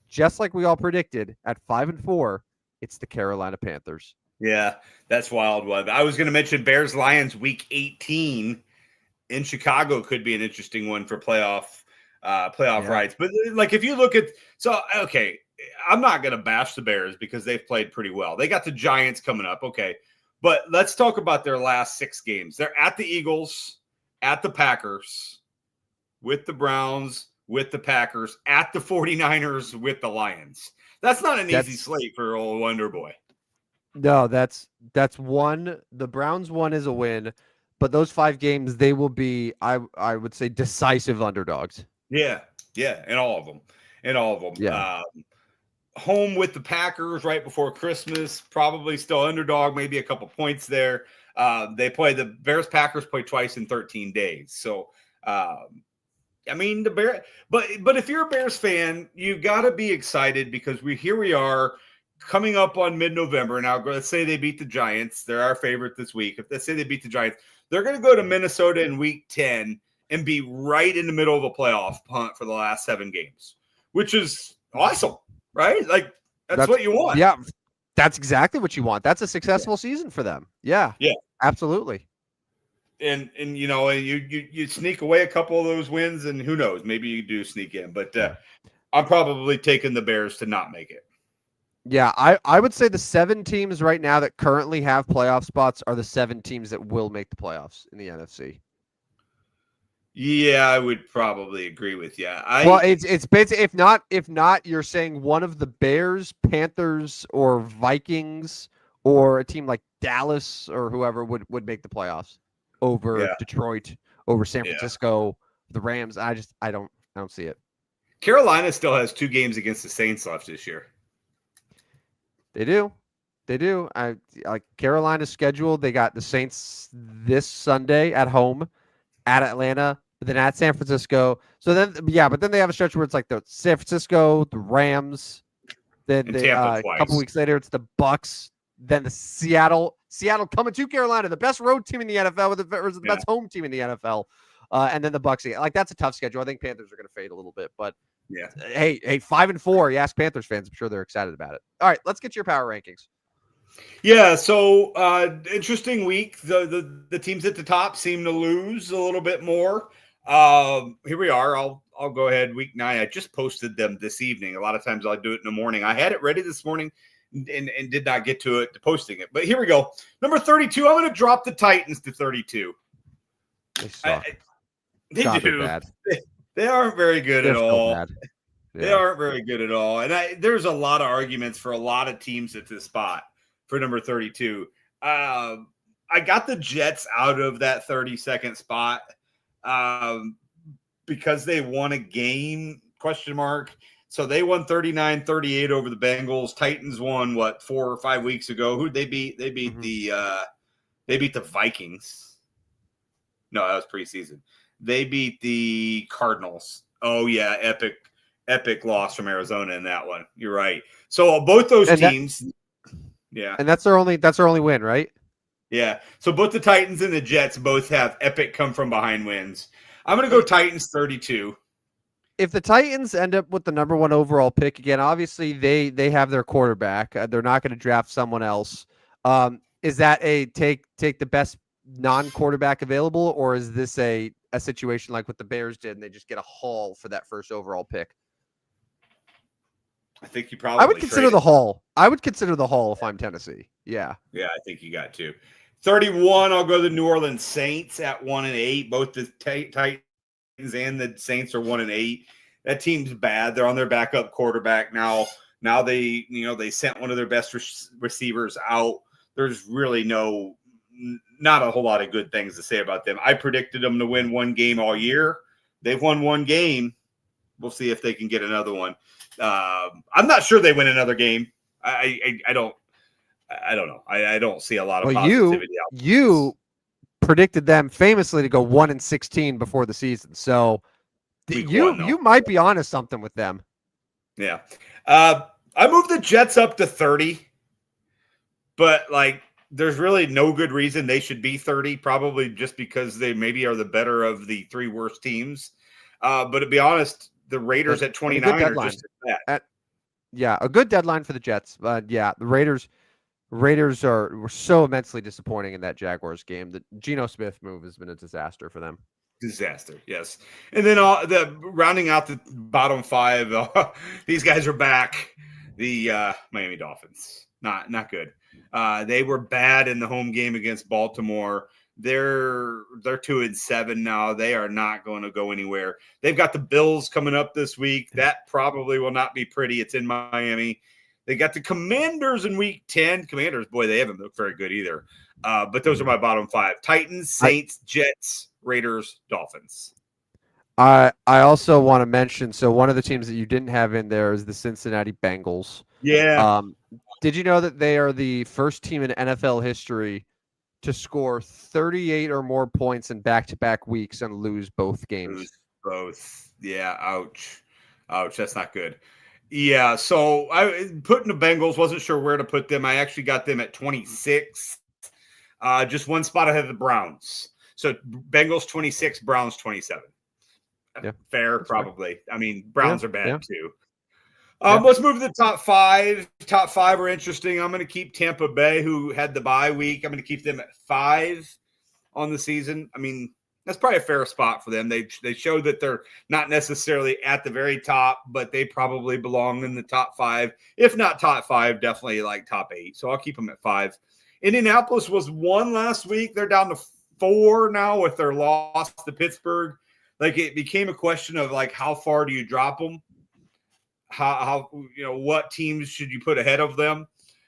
Just like we all predicted at 5-4, it's the Carolina Panthers. Yeah, that's wild one. I was going to mention Bears Lions week 18 in Chicago could be an interesting one for playoff rights. But like if you look at okay, I'm not going to bash the Bears because they've played pretty well. They got the Giants coming up, okay. But let's talk about their last 6 games. They're at the Eagles, at the Packers, with the Browns, with the Packers, at the 49ers, with the Lions. That's not an easy slate for old Wonder Boy. No, that's one. The Browns one is a win, but those 5 games, they will be, I would say, decisive underdogs. Yeah, and all of them. Yeah. Home with the Packers right before Christmas, probably still underdog, maybe a couple points there. The Bears-Packers play twice in 13 days. So, I mean, but if you're a Bears fan, you got to be excited because we are coming up on mid-November. Now, let's say they beat the Giants. They're our favorite this week. If let's say they beat the Giants, they're going to go to Minnesota in week 10 and be right in the middle of a playoff hunt for the last 7 games, which is awesome, right? Like that's what you want. Yeah, that's exactly what you want. That's a successful season for them. Yeah, absolutely. And you sneak away a couple of those wins, and who knows, maybe you do sneak in. But I'm probably taking the Bears to not make it. Yeah, I would say the 7 teams right now that currently have playoff spots are the 7 teams that will make the playoffs in the NFC. Yeah, I would probably agree with you. It's basically if not, you're saying one of the Bears, Panthers, or Vikings, or a team like Dallas or whoever would make the playoffs over Detroit, over San Francisco, the Rams. I don't see it. Carolina still has 2 games against the Saints left this year. They do. I like Carolina's schedule. They got the Saints this Sunday at home, at Atlanta, but then at San Francisco. So then, but then they have a stretch where it's like the San Francisco, the Rams, then a couple weeks later it's the Bucks, then the Seattle coming to Carolina, the best road team in the NFL with the best home team in the NFL, and then the Bucks. Like that's a tough schedule. I think Panthers are going to fade a little bit, but hey, 5-4. You ask Panthers fans, I'm sure they're excited about it. All right, let's get to your power rankings. Yeah, so interesting week. The teams at the top seem to lose a little bit more. Here we are. I'll go ahead. Week 9. I just posted them this evening. A lot of times I'll do it in the morning. I had it ready this morning and did not get to posting it. But here we go. Number 32. I'm going to drop the Titans to 32. They suck. They do. Bad. They aren't very good at all. Yeah. They aren't very good at all. And there's a lot of arguments for a lot of teams at this spot. For number 32. I got the Jets out of that 32nd spot because they won a game, ? So they won 39-38 over the Bengals. Titans won 4 or 5 weeks ago. Who'd they beat? They beat the Vikings. No, that was preseason. They beat the Cardinals. Oh yeah, epic loss from Arizona in that one. You're right. So both those teams. Yeah. And that's their only win, right? Yeah. So both the Titans and the Jets both have epic come from behind wins. I'm going to go Titans 32. if the Titans end up with the number 1 overall pick again, obviously they have their quarterback. They're not going to draft someone else. Is that a take the best non-quarterback available, or is this a situation like what the Bears did and they just get a haul for that first overall pick? I think you I would probably consider the haul. I would consider the haul if I'm Tennessee. Yeah. Yeah, I think you got to. 31, I'll go the New Orleans Saints at 1-8. Both the Titans and the Saints are 1-8. That team's bad. They're on their backup quarterback now. Now they sent one of their best receivers out. There's really not a whole lot of good things to say about them. I predicted them to win one game all year. They've won one game. We'll see if they can get another one. I'm not sure they win another game. I don't know. I don't see a lot of positivity out there. You predicted them famously to go 1-16 before the season. So you might be onto something with them. Yeah. I moved the Jets up to 30, but there's really no good reason they should be 30, probably just because they maybe are the better of the 3 worst teams. But to be honest, the Raiders at 29 are just that. Yeah, a good deadline for the Jets. Yeah, the Raiders were so immensely disappointing in that Jaguars game. The Geno Smith move has been a disaster for them. Disaster, yes. And then rounding out the bottom 5, these guys are back. The Miami Dolphins, not good. They were bad in the home game against Baltimore. They're 2-7 now. They are not going to go anywhere. They've got the Bills coming up this week. That probably will not be pretty. It's in Miami. They got the Commanders in week 10. Commanders, boy, they haven't looked very good either. But those are my bottom 5. Titans, Saints, Jets, Raiders, Dolphins. I also want to mention, so one of the teams that you didn't have in there is the Cincinnati Bengals. Yeah. Did you know that they are the first team in NFL history to score 38 or more points in back-to-back weeks and lose both games? Lose both. Yeah, ouch. That's not good. Yeah, so I putting the Bengals, wasn't sure where to put them. I actually got them at 26, just one spot ahead of the Browns. So Bengals 26, Browns 27. Yeah, fair, probably. Fair. I mean, Browns are bad too. Let's move to the top 5. Top 5 are interesting. I'm going to keep Tampa Bay, who had the bye week. I'm going to keep them at 5 on the season. I mean, that's probably a fair spot for them. They showed that they're not necessarily at the very top, but they probably belong in the top 5. If not top 5, definitely top 8. So I'll keep them at 5. Indianapolis was 1 last week. They're down to 4 now with their loss to Pittsburgh. It became a question of how far do you drop them? How what teams should you put ahead of them?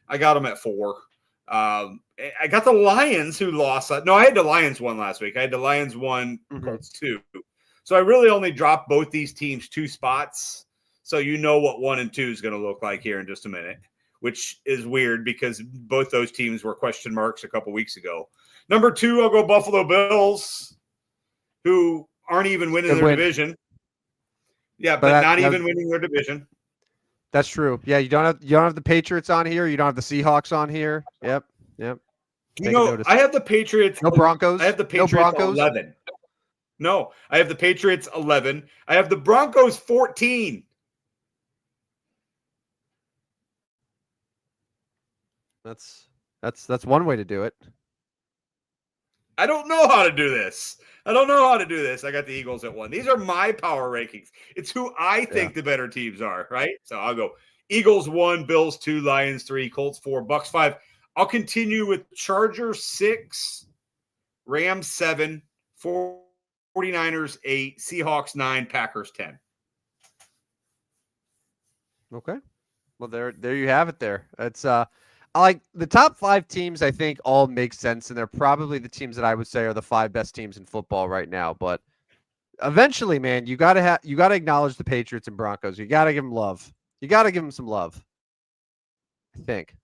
I got them at 4. I got the Lions, who lost. No, I had the Lions 1 last week. I had the Lions 1, Colts 2. So I really only dropped both these teams 2 spots. So what 1 and 2 is going to look like here in just a minute, which is weird because both those teams were question marks a couple weeks ago. Number 2, I'll go Buffalo Bills, who aren't even winning their division. Yeah, but not even winning their division. That's true. Yeah, you don't have the Patriots on here. You don't have the Seahawks on here. Yep. I have the Patriots. No Broncos. I have the Patriots 11. No, I have the Patriots 11. I have the Broncos 14. That's one way to do it. I don't know how to do this. I got the Eagles at 1. These are my power rankings. It's who I think the better teams are, right? So I'll go Eagles 1, Bills 2, Lions 3, Colts 4, Bucks 5. I'll continue with Chargers 6, Rams 7, 49ers 8, Seahawks 9, Packers 10. Okay. Well, there you have it there. It's the top 5 teams, I think, all make sense, and they're probably the teams that I would say are the 5 best teams in football right now. But eventually, man, you gotta acknowledge the Patriots and Broncos. You gotta give them love. You gotta give them some love. I think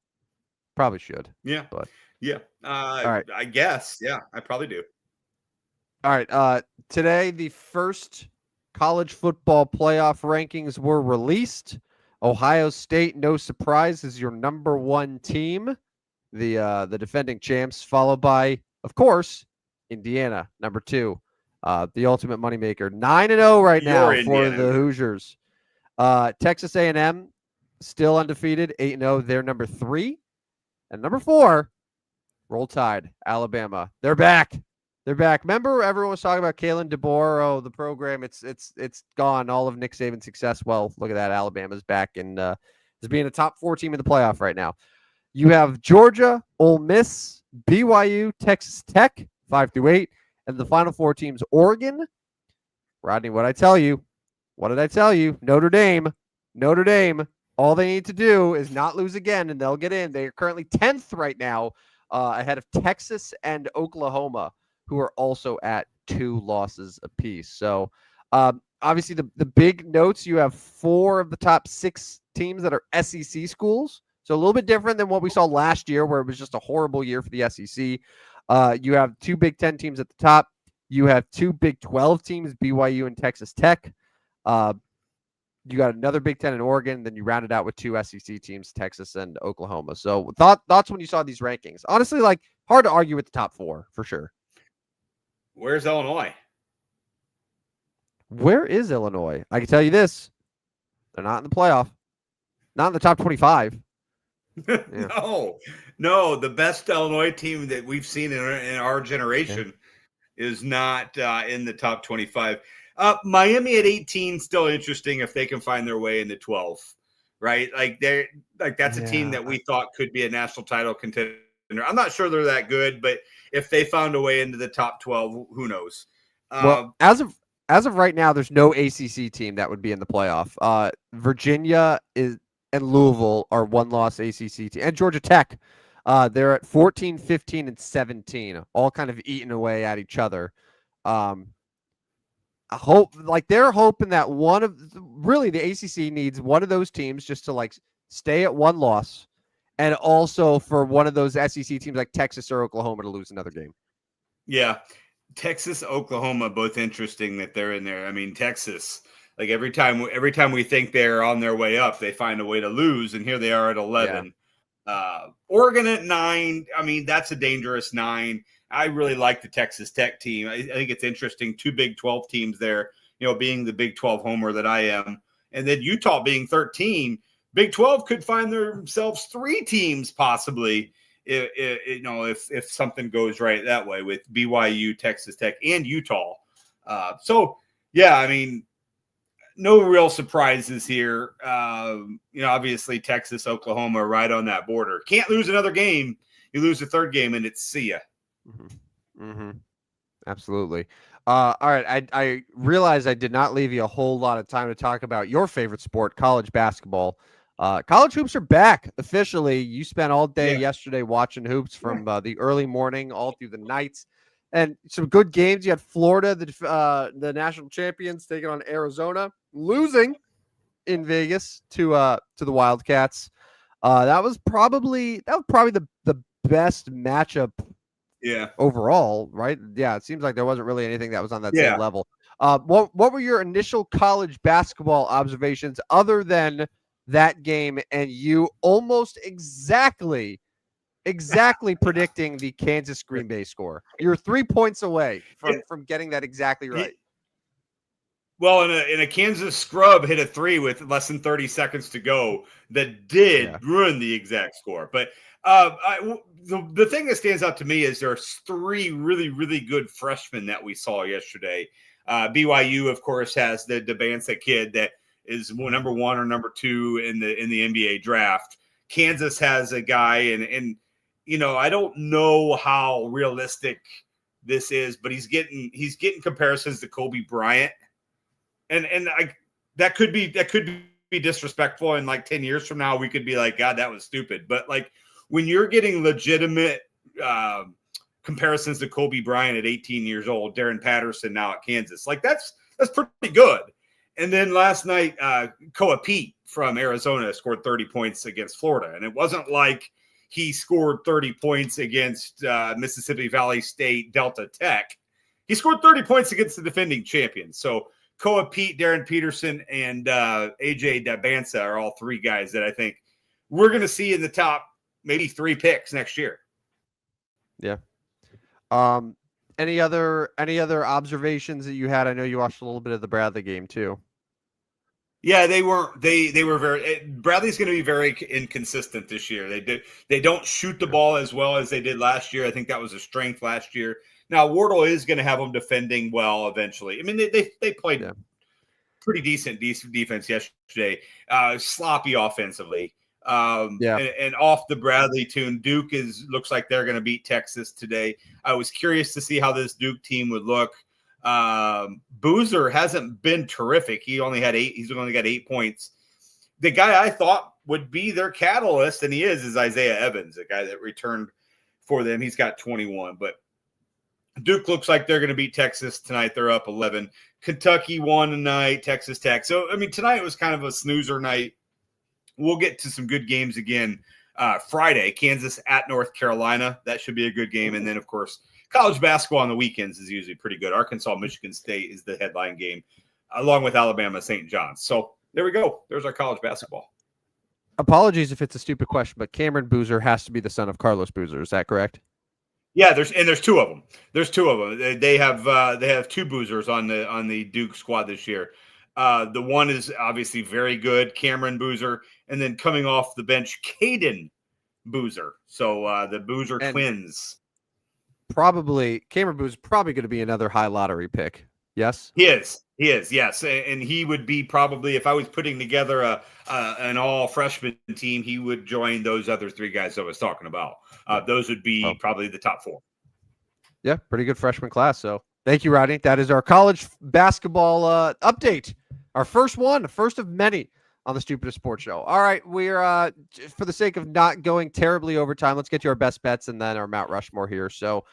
probably should. Yeah. But yeah. All right. I guess. Yeah, I probably do. All right. Today, the first college football playoff rankings were released. Ohio State, no surprise, is your number 1 team, the defending champs, followed by, of course, Indiana, number 2. The ultimate moneymaker. 9-0 right Your now for Indiana the Hoosiers. Hoosiers. Texas A&M still undefeated, 8-0. They're number 3. And number 4, Roll Tide, Alabama. They're back. They're back. Remember, everyone was talking about Kalen DeBoer. Oh, the program, it's gone. All of Nick Saban's success. Well, look at that. Alabama's back and is being a top 4 team in the playoff right now. You have Georgia, Ole Miss, BYU, Texas Tech, 5-8, and the final 4 teams: Oregon. Rodney, what did I tell you? What did I tell you? Notre Dame. Notre Dame. All they need to do is not lose again, and they'll get in. They are currently 10th right now, ahead of Texas and Oklahoma, who are also at 2 losses apiece. So, obviously, the big notes, you have 4 of the top 6 teams that are SEC schools. So a little bit different than what we saw last year, where it was just a horrible year for the SEC. You have 2 Big Ten teams at the top. You have 2 Big 12 teams, BYU and Texas Tech. You got another Big Ten in Oregon. Then you round it out with 2 SEC teams, Texas and Oklahoma. So thoughts when you saw these rankings? Honestly, like, hard to argue with the top 4 for sure. Where's Illinois? Where is Illinois? I can tell you this: they're not in the playoff, not in the top 25. Yeah. No, the best Illinois team that we've seen in our generation is not in the top 25. Miami at 18, still interesting if they can find their way into 12, right? That's a team that we thought could be a national title contender. I'm not sure they're that good, but if they found a way into the top 12, who knows? Well, as of right now, there's no ACC team that would be in the playoff. Virginia and Louisville are 1-loss ACC team, and Georgia Tech. They're at 14, 15, and 17, all kind of eating away at each other. They're hoping that the ACC needs one of those teams just to stay at 1 loss, and also for one of those SEC teams like Texas or Oklahoma to lose another game. Yeah. Texas, Oklahoma, both interesting that they're in there. I mean, Texas, every time we think they're on their way up, they find a way to lose, and here they are at 11. Yeah. Oregon at 9. I mean, that's a dangerous 9. I really like the Texas Tech team. I think it's interesting. 2 Big 12 teams there, being the Big 12 homer that I am. And then Utah being 13. Big 12 could find themselves 3 teams possibly if something goes right that way with BYU, Texas Tech, and Utah. I mean, no real surprises here. Obviously Texas, Oklahoma, right on that border. Can't lose another game. You lose the 3rd game, and it's see ya. Mm-hmm. Mm-hmm. Absolutely. All right. I realize I did not leave you a whole lot of time to talk about your favorite sport, college basketball. College hoops are back officially. You spent all day yesterday watching hoops from the early morning all through the nights, and some good games. You had Florida, the national champions, taking on Arizona, losing in Vegas to the Wildcats. That was probably the best matchup. Yeah. Overall, right? Yeah, it seems like there wasn't really anything that was on that same level. What were your initial college basketball observations other than that game and you almost exactly predicting the Kansas Green Bay score? You're 3 points away from getting that exactly right. Well, in a Kansas scrub hit a 3 with less than 30 seconds to go that did ruin the exact score. But the thing that stands out to me is there's 3 really, really good freshmen that we saw yesterday. BYU, of course, has the Debansa kid that is number 1 or number 2 in the NBA draft. Kansas has a guy, and I don't know how realistic this is, but he's getting comparisons to Kobe Bryant. And that could be disrespectful. And 10 years from now, we could be like, God, that was stupid. But when you're getting legitimate comparisons to Kobe Bryant at 18 years old, Darren Patterson now at Kansas, that's pretty good. And then last night, Koa Pete from Arizona scored 30 points against Florida. And it wasn't like he scored 30 points against Mississippi Valley State, Delta Tech. He scored 30 points against the defending champions. So Koa Pete, Darren Peterson, and AJ Dabansa are all 3 guys that I think we're going to see in the top maybe 3 picks next year. Yeah. Any other observations that you had? I know you watched a little bit of the Bradley game too. Yeah, they weren't. They were very. Bradley's going to be very inconsistent this year. They don't shoot the ball as well as they did last year. I think that was a strength last year. Now Wardle is going to have them defending well eventually. I mean, they played pretty decent defense yesterday. Sloppy offensively. And off the Bradley tune, Duke looks like they're going to beat Texas today. I was curious to see how this Duke team would look. Boozer hasn't been terrific. He's only got 8 points. The guy I thought would be their catalyst, and he is Isaiah Evans, the guy that returned for them. He's got 21, but Duke looks like they're going to beat Texas tonight. They're up 11. Kentucky won tonight, Texas Tech. So, I mean, tonight was kind of a snoozer night. We'll get to some good games again Friday. Kansas at North Carolina. That should be a good game. And then, of course, college basketball on the weekends is usually pretty good. Arkansas, Michigan State is the headline game, along with Alabama, St. John's. So there we go. There's our college basketball. Apologies if it's a stupid question, but Cameron Boozer has to be the son of Carlos Boozer. Is that correct? Yeah, there's two of them. They have two Boozers on the Duke squad this year. The one is obviously very good, Cameron Boozer, and then coming off the bench, Caden Boozer. So the Boozer twins. Cameron Boozer probably going to be another high lottery pick. Yes, he is. Yes, and he would be probably, if I was putting together an all freshman team, he would join those other three guys I was talking about. Those would be probably the top 4. Yeah, pretty good freshman class. So thank you, Rodney. That is our college basketball update. Our first of many on the Stupidest Sports Show. All right, we're for the sake of not going terribly over time, let's get to our best bets and then our Mount Rushmore here. So,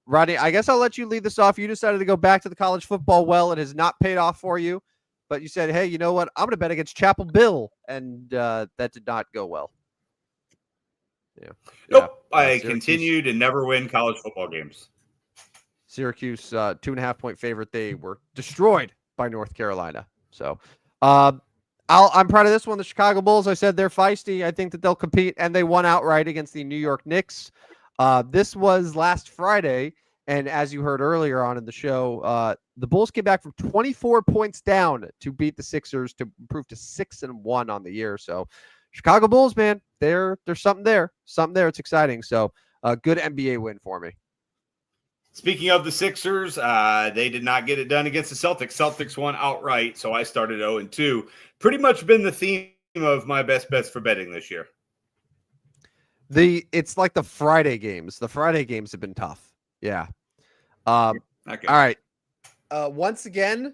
Rodney, I guess I'll let you lead this off. You decided to go back to the college football well. It has not paid off for you, but you said, hey, you know what? I'm going to bet against Chapel Bill, and that did not go well. Yeah. Nope. I continue to never win college football games. Syracuse, 2.5-point favorite. They were destroyed by North Carolina. So I'm proud of this one. The Chicago Bulls, I said they're feisty. I think that they'll compete, and they won outright against the New York Knicks. This was last Friday, and as you heard earlier on in the show, the Bulls came back from 24 points down to beat the Sixers to improve to 6-1 on the year. So Chicago Bulls, man, there's something there. It's exciting. So a good NBA win for me. Speaking of the Sixers, they did not get it done against the Celtics. Celtics won outright, so I started 0-2. Pretty much been the theme of my best bets for betting this year. It's like the Friday games. The Friday games have been tough. Yeah. Okay. All right. Once again,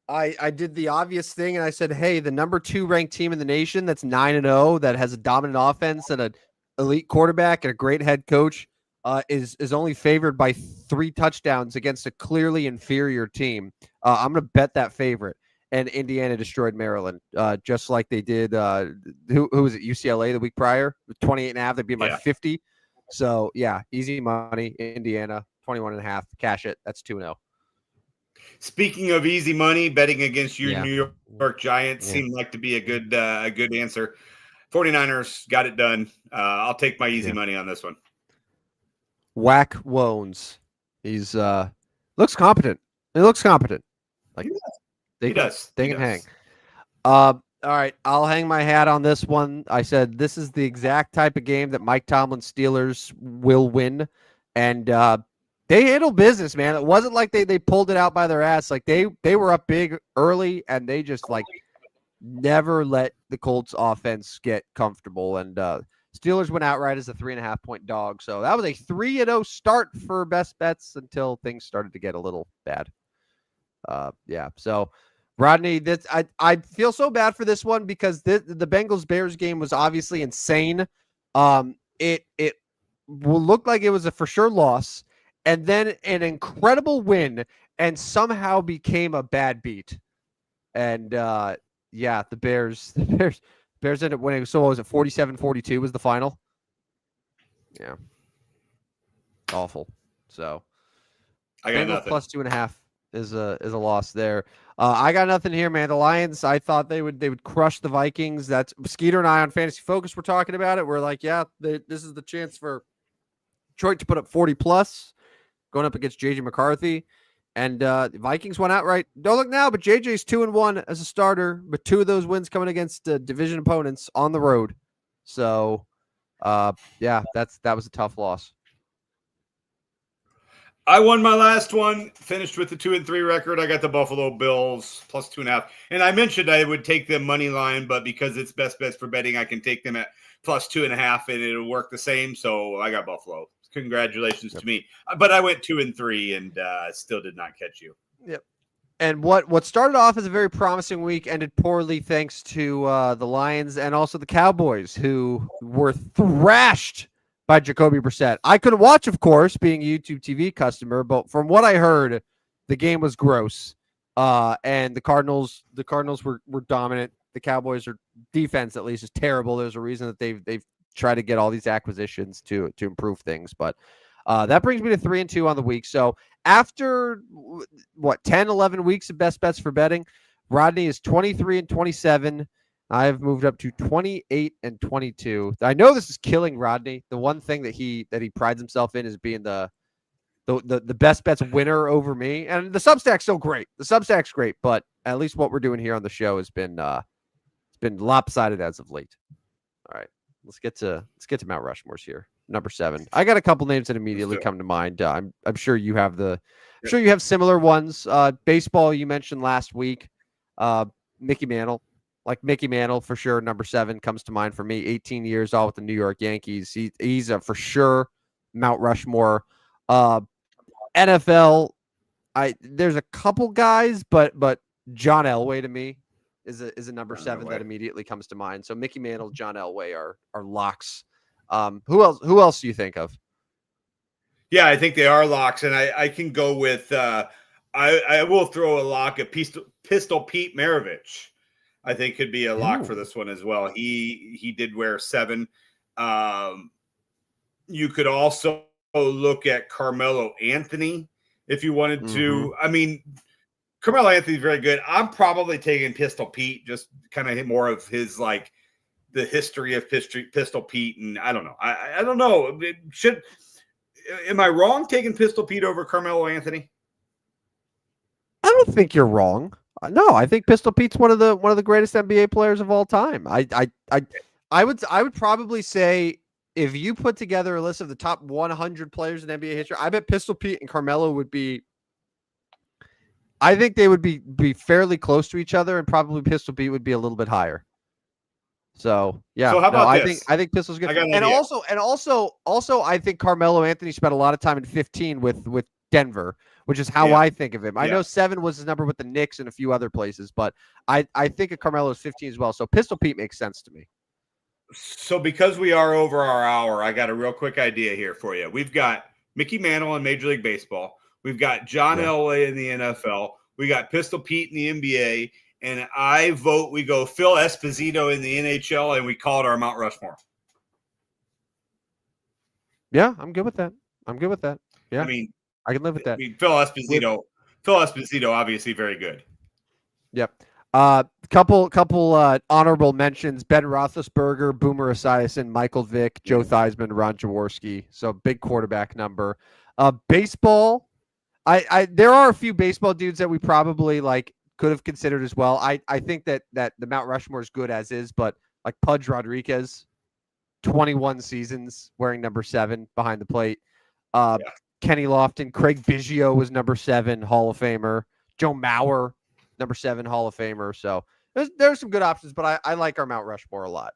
I did the obvious thing, and I said, hey, the number 2 ranked team in the nation that's 9-0, that has a dominant offense and an elite quarterback and a great head coach, is only favored by 3 touchdowns against a clearly inferior team. I'm going to bet that favorite. And Indiana destroyed Maryland, just like they did. Who was it? UCLA the week prior, 28.5. They beat by 50. So yeah, easy money. Indiana 21.5. Cash it. That's 2-0. Speaking of easy money, betting against your New York Giants seemed like to be a good answer. 49ers got it done. I'll take my easy money on this one. Whack Wones. He's looks competent. He looks competent. Like he does. They can hang. All right, I'll hang my hat on this one. I said this is the exact type of game that Mike Tomlin's Steelers will win, and they handled business, man. It wasn't like they pulled it out by their ass. Like they were up big early, and they just like never let the Colts offense get comfortable. And Steelers went outright as a 3.5-point dog. So that was a 3-0 start for best bets until things started to get a little bad. So Rodney, I feel so bad for this one because the Bengals Bears game was obviously insane. It will look like it was a for sure loss, and then an incredible win, and somehow became a bad beat. And the Bears ended up winning. So what was it? 47-42 was the final. Yeah, awful. So I got nothing. Plus 2.5 is a loss there. I got nothing here, man. The Lions, I thought they would crush the Vikings. That's Skeeter and I on Fantasy Focus were talking about it. We're like, this is the chance for Detroit to put up 40 plus. going up against JJ McCarthy. And the Vikings went outright. Don't look now, but JJ's 2-1 as a starter, but 2 of those wins coming against division opponents on the road. So, yeah, that was a tough loss. I won my last one, finished with the 2-3 record. I got the Buffalo Bills plus 2.5. And I mentioned I would take them money line, but because it's best bets for betting, I can take them at plus 2.5 and it'll work the same. So I got Buffalo. Congratulations to me. But I went 2-3 and still did not catch you. Yep. And what started off as a very promising week ended poorly thanks to the Lions and also the Cowboys, who were thrashed by Jacoby Brissett. I couldn't watch, of course, being a YouTube TV customer, but from what I heard, the game was gross. And the Cardinals were dominant. The Cowboys' defense, at least, is terrible. There's a reason that they've tried to get all these acquisitions to improve things. But that brings me to 3-2 on the week. So after 10, 11 weeks of best bets for betting, Rodney is 23-27. I've moved up to 28-22. I know this is killing Rodney. The one thing that he prides himself in is being the best bets winner over me. And the Substack's still great. The Substack's great, but at least what we're doing here on the show has been it's been lopsided as of late. All right. Let's get to Mount Rushmore's here. Number 7. I got a couple names that immediately come to mind. I'm sure you have sure you have similar ones. Baseball you mentioned last week. Mickey Mantle. Like Mickey Mantle for sure. Number 7 comes to mind for me. 18 years all with the New York Yankees. He's a for sure Mount Rushmore. NFL. There's a couple guys, but John Elway to me is a number 7 that immediately comes to mind. So Mickey Mantle, John Elway are locks. Who else do you think of? Yeah, I think they are locks, and I can go with I will throw a lock at Pistol Pete Maravich. I think could be a lock for this one as well. He did wear 7. You could also look at Carmelo Anthony if you wanted to. I mean, Carmelo Anthony's very good. I'm probably taking Pistol Pete, just kind of more of his like the history of Pistol Pete, and I don't know. I don't know. Am I wrong taking Pistol Pete over Carmelo Anthony? I don't think you're wrong. No, I think Pistol Pete's one of the greatest NBA players of all time. I would probably say if you put together a list of the top 100 players in NBA history, I bet Pistol Pete and Carmelo would be. I think they would be fairly close to each other, and probably Pistol Pete would be a little bit higher. So yeah, so how about this? I think Pistol's good, and also I think Carmelo Anthony spent a lot of time in 15 with Denver, which is how I think of him. I know 7 was his number with the Knicks and a few other places, but I think of Carmelo as 15 as well. So Pistol Pete makes sense to me. So because we are over our hour, I got a real quick idea here for you. We've got Mickey Mantle in Major League Baseball. We've got John Elway in the NFL. We got Pistol Pete in the NBA. And I vote we go Phil Esposito in the NHL, and we call it our Mount Rushmore. Yeah, I'm good with that. Yeah, I mean, I can live with that. I mean, Phil Esposito, obviously very good. Yep. Couple honorable mentions: Ben Roethlisberger, Boomer Esiason, Michael Vick, Joe Theismann, Ron Jaworski. So big quarterback number. Baseball. There are a few baseball dudes that we probably could have considered as well. I think that the Mount Rushmore is good as is, but like Pudge Rodriguez, 21 seasons wearing number 7 behind the plate. Kenny Lofton, Craig Biggio was number 7 Hall of Famer. Joe Mauer, number 7 Hall of Famer. So there's some good options, but I like our Mount Rushmore a lot.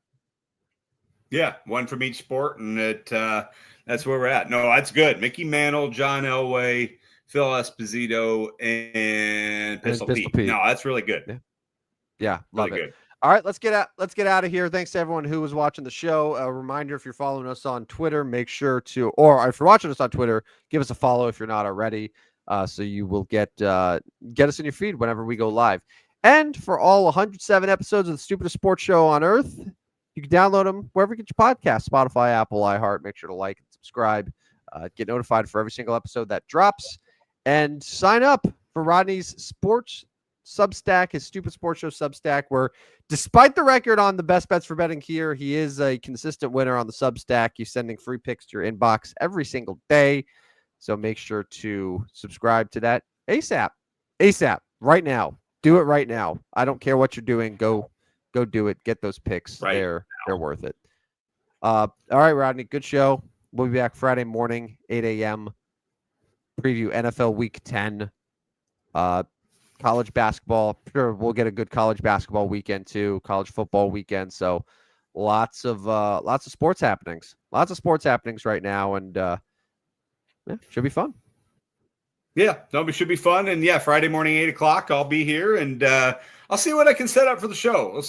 Yeah, one from each sport, and that's where we're at. No, that's good. Mickey Mantle, John Elway, Phil Esposito, and Pistol Pete. No, that's really good. Yeah, love really it. Good. All right, let's get out of here. Thanks to everyone who was watching the show. A reminder, if you're following us on Twitter, make sure to, or if you're watching us on Twitter, give us a follow if you're not already, so you will get us in your feed whenever we go live. And for all 107 episodes of the Stupidest Sports Show on Earth, you can download them wherever you get your podcast, Spotify, Apple, iHeart. Make sure to like and subscribe. Get notified for every single episode that drops. And sign up for Rodney's sports Substack, his Stupid Sports Show Substack, where despite the record on the best bets for betting here, he is a consistent winner on the Substack. He's sending free picks to your inbox every single day. So make sure to subscribe to that ASAP. ASAP, right now. Do it right now. I don't care what you're doing. Go do it. Get those picks. Right They're worth it. All right, Rodney, good show. We'll be back Friday morning, 8 a.m. Preview NFL Week 10. College basketball. Sure, we'll get a good college basketball weekend too. College football weekend. So lots of sports happenings. Lots of sports happenings right now, and should be fun. Yeah, no, it should be fun. And yeah, Friday morning, 8:00, I'll be here, and I'll see what I can set up for the show. We'll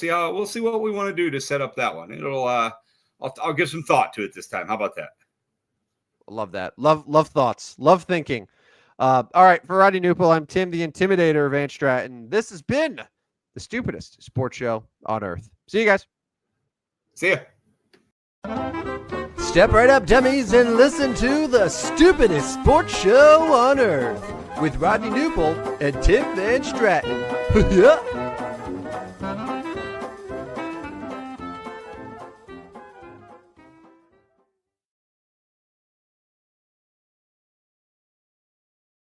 see what we want to do to set up that one. I'll give some thought to it this time. How about that? Love that. Love thoughts. Love thinking. All right, for Rodney Newpel, I'm Tim, the Intimidator of Van Stratton. This has been the stupidest sports show on earth. See you guys. See ya. Step right up, dummies, and listen to the stupidest sports show on earth with Rodney Newpel and Tim Van Stratton. Yeah.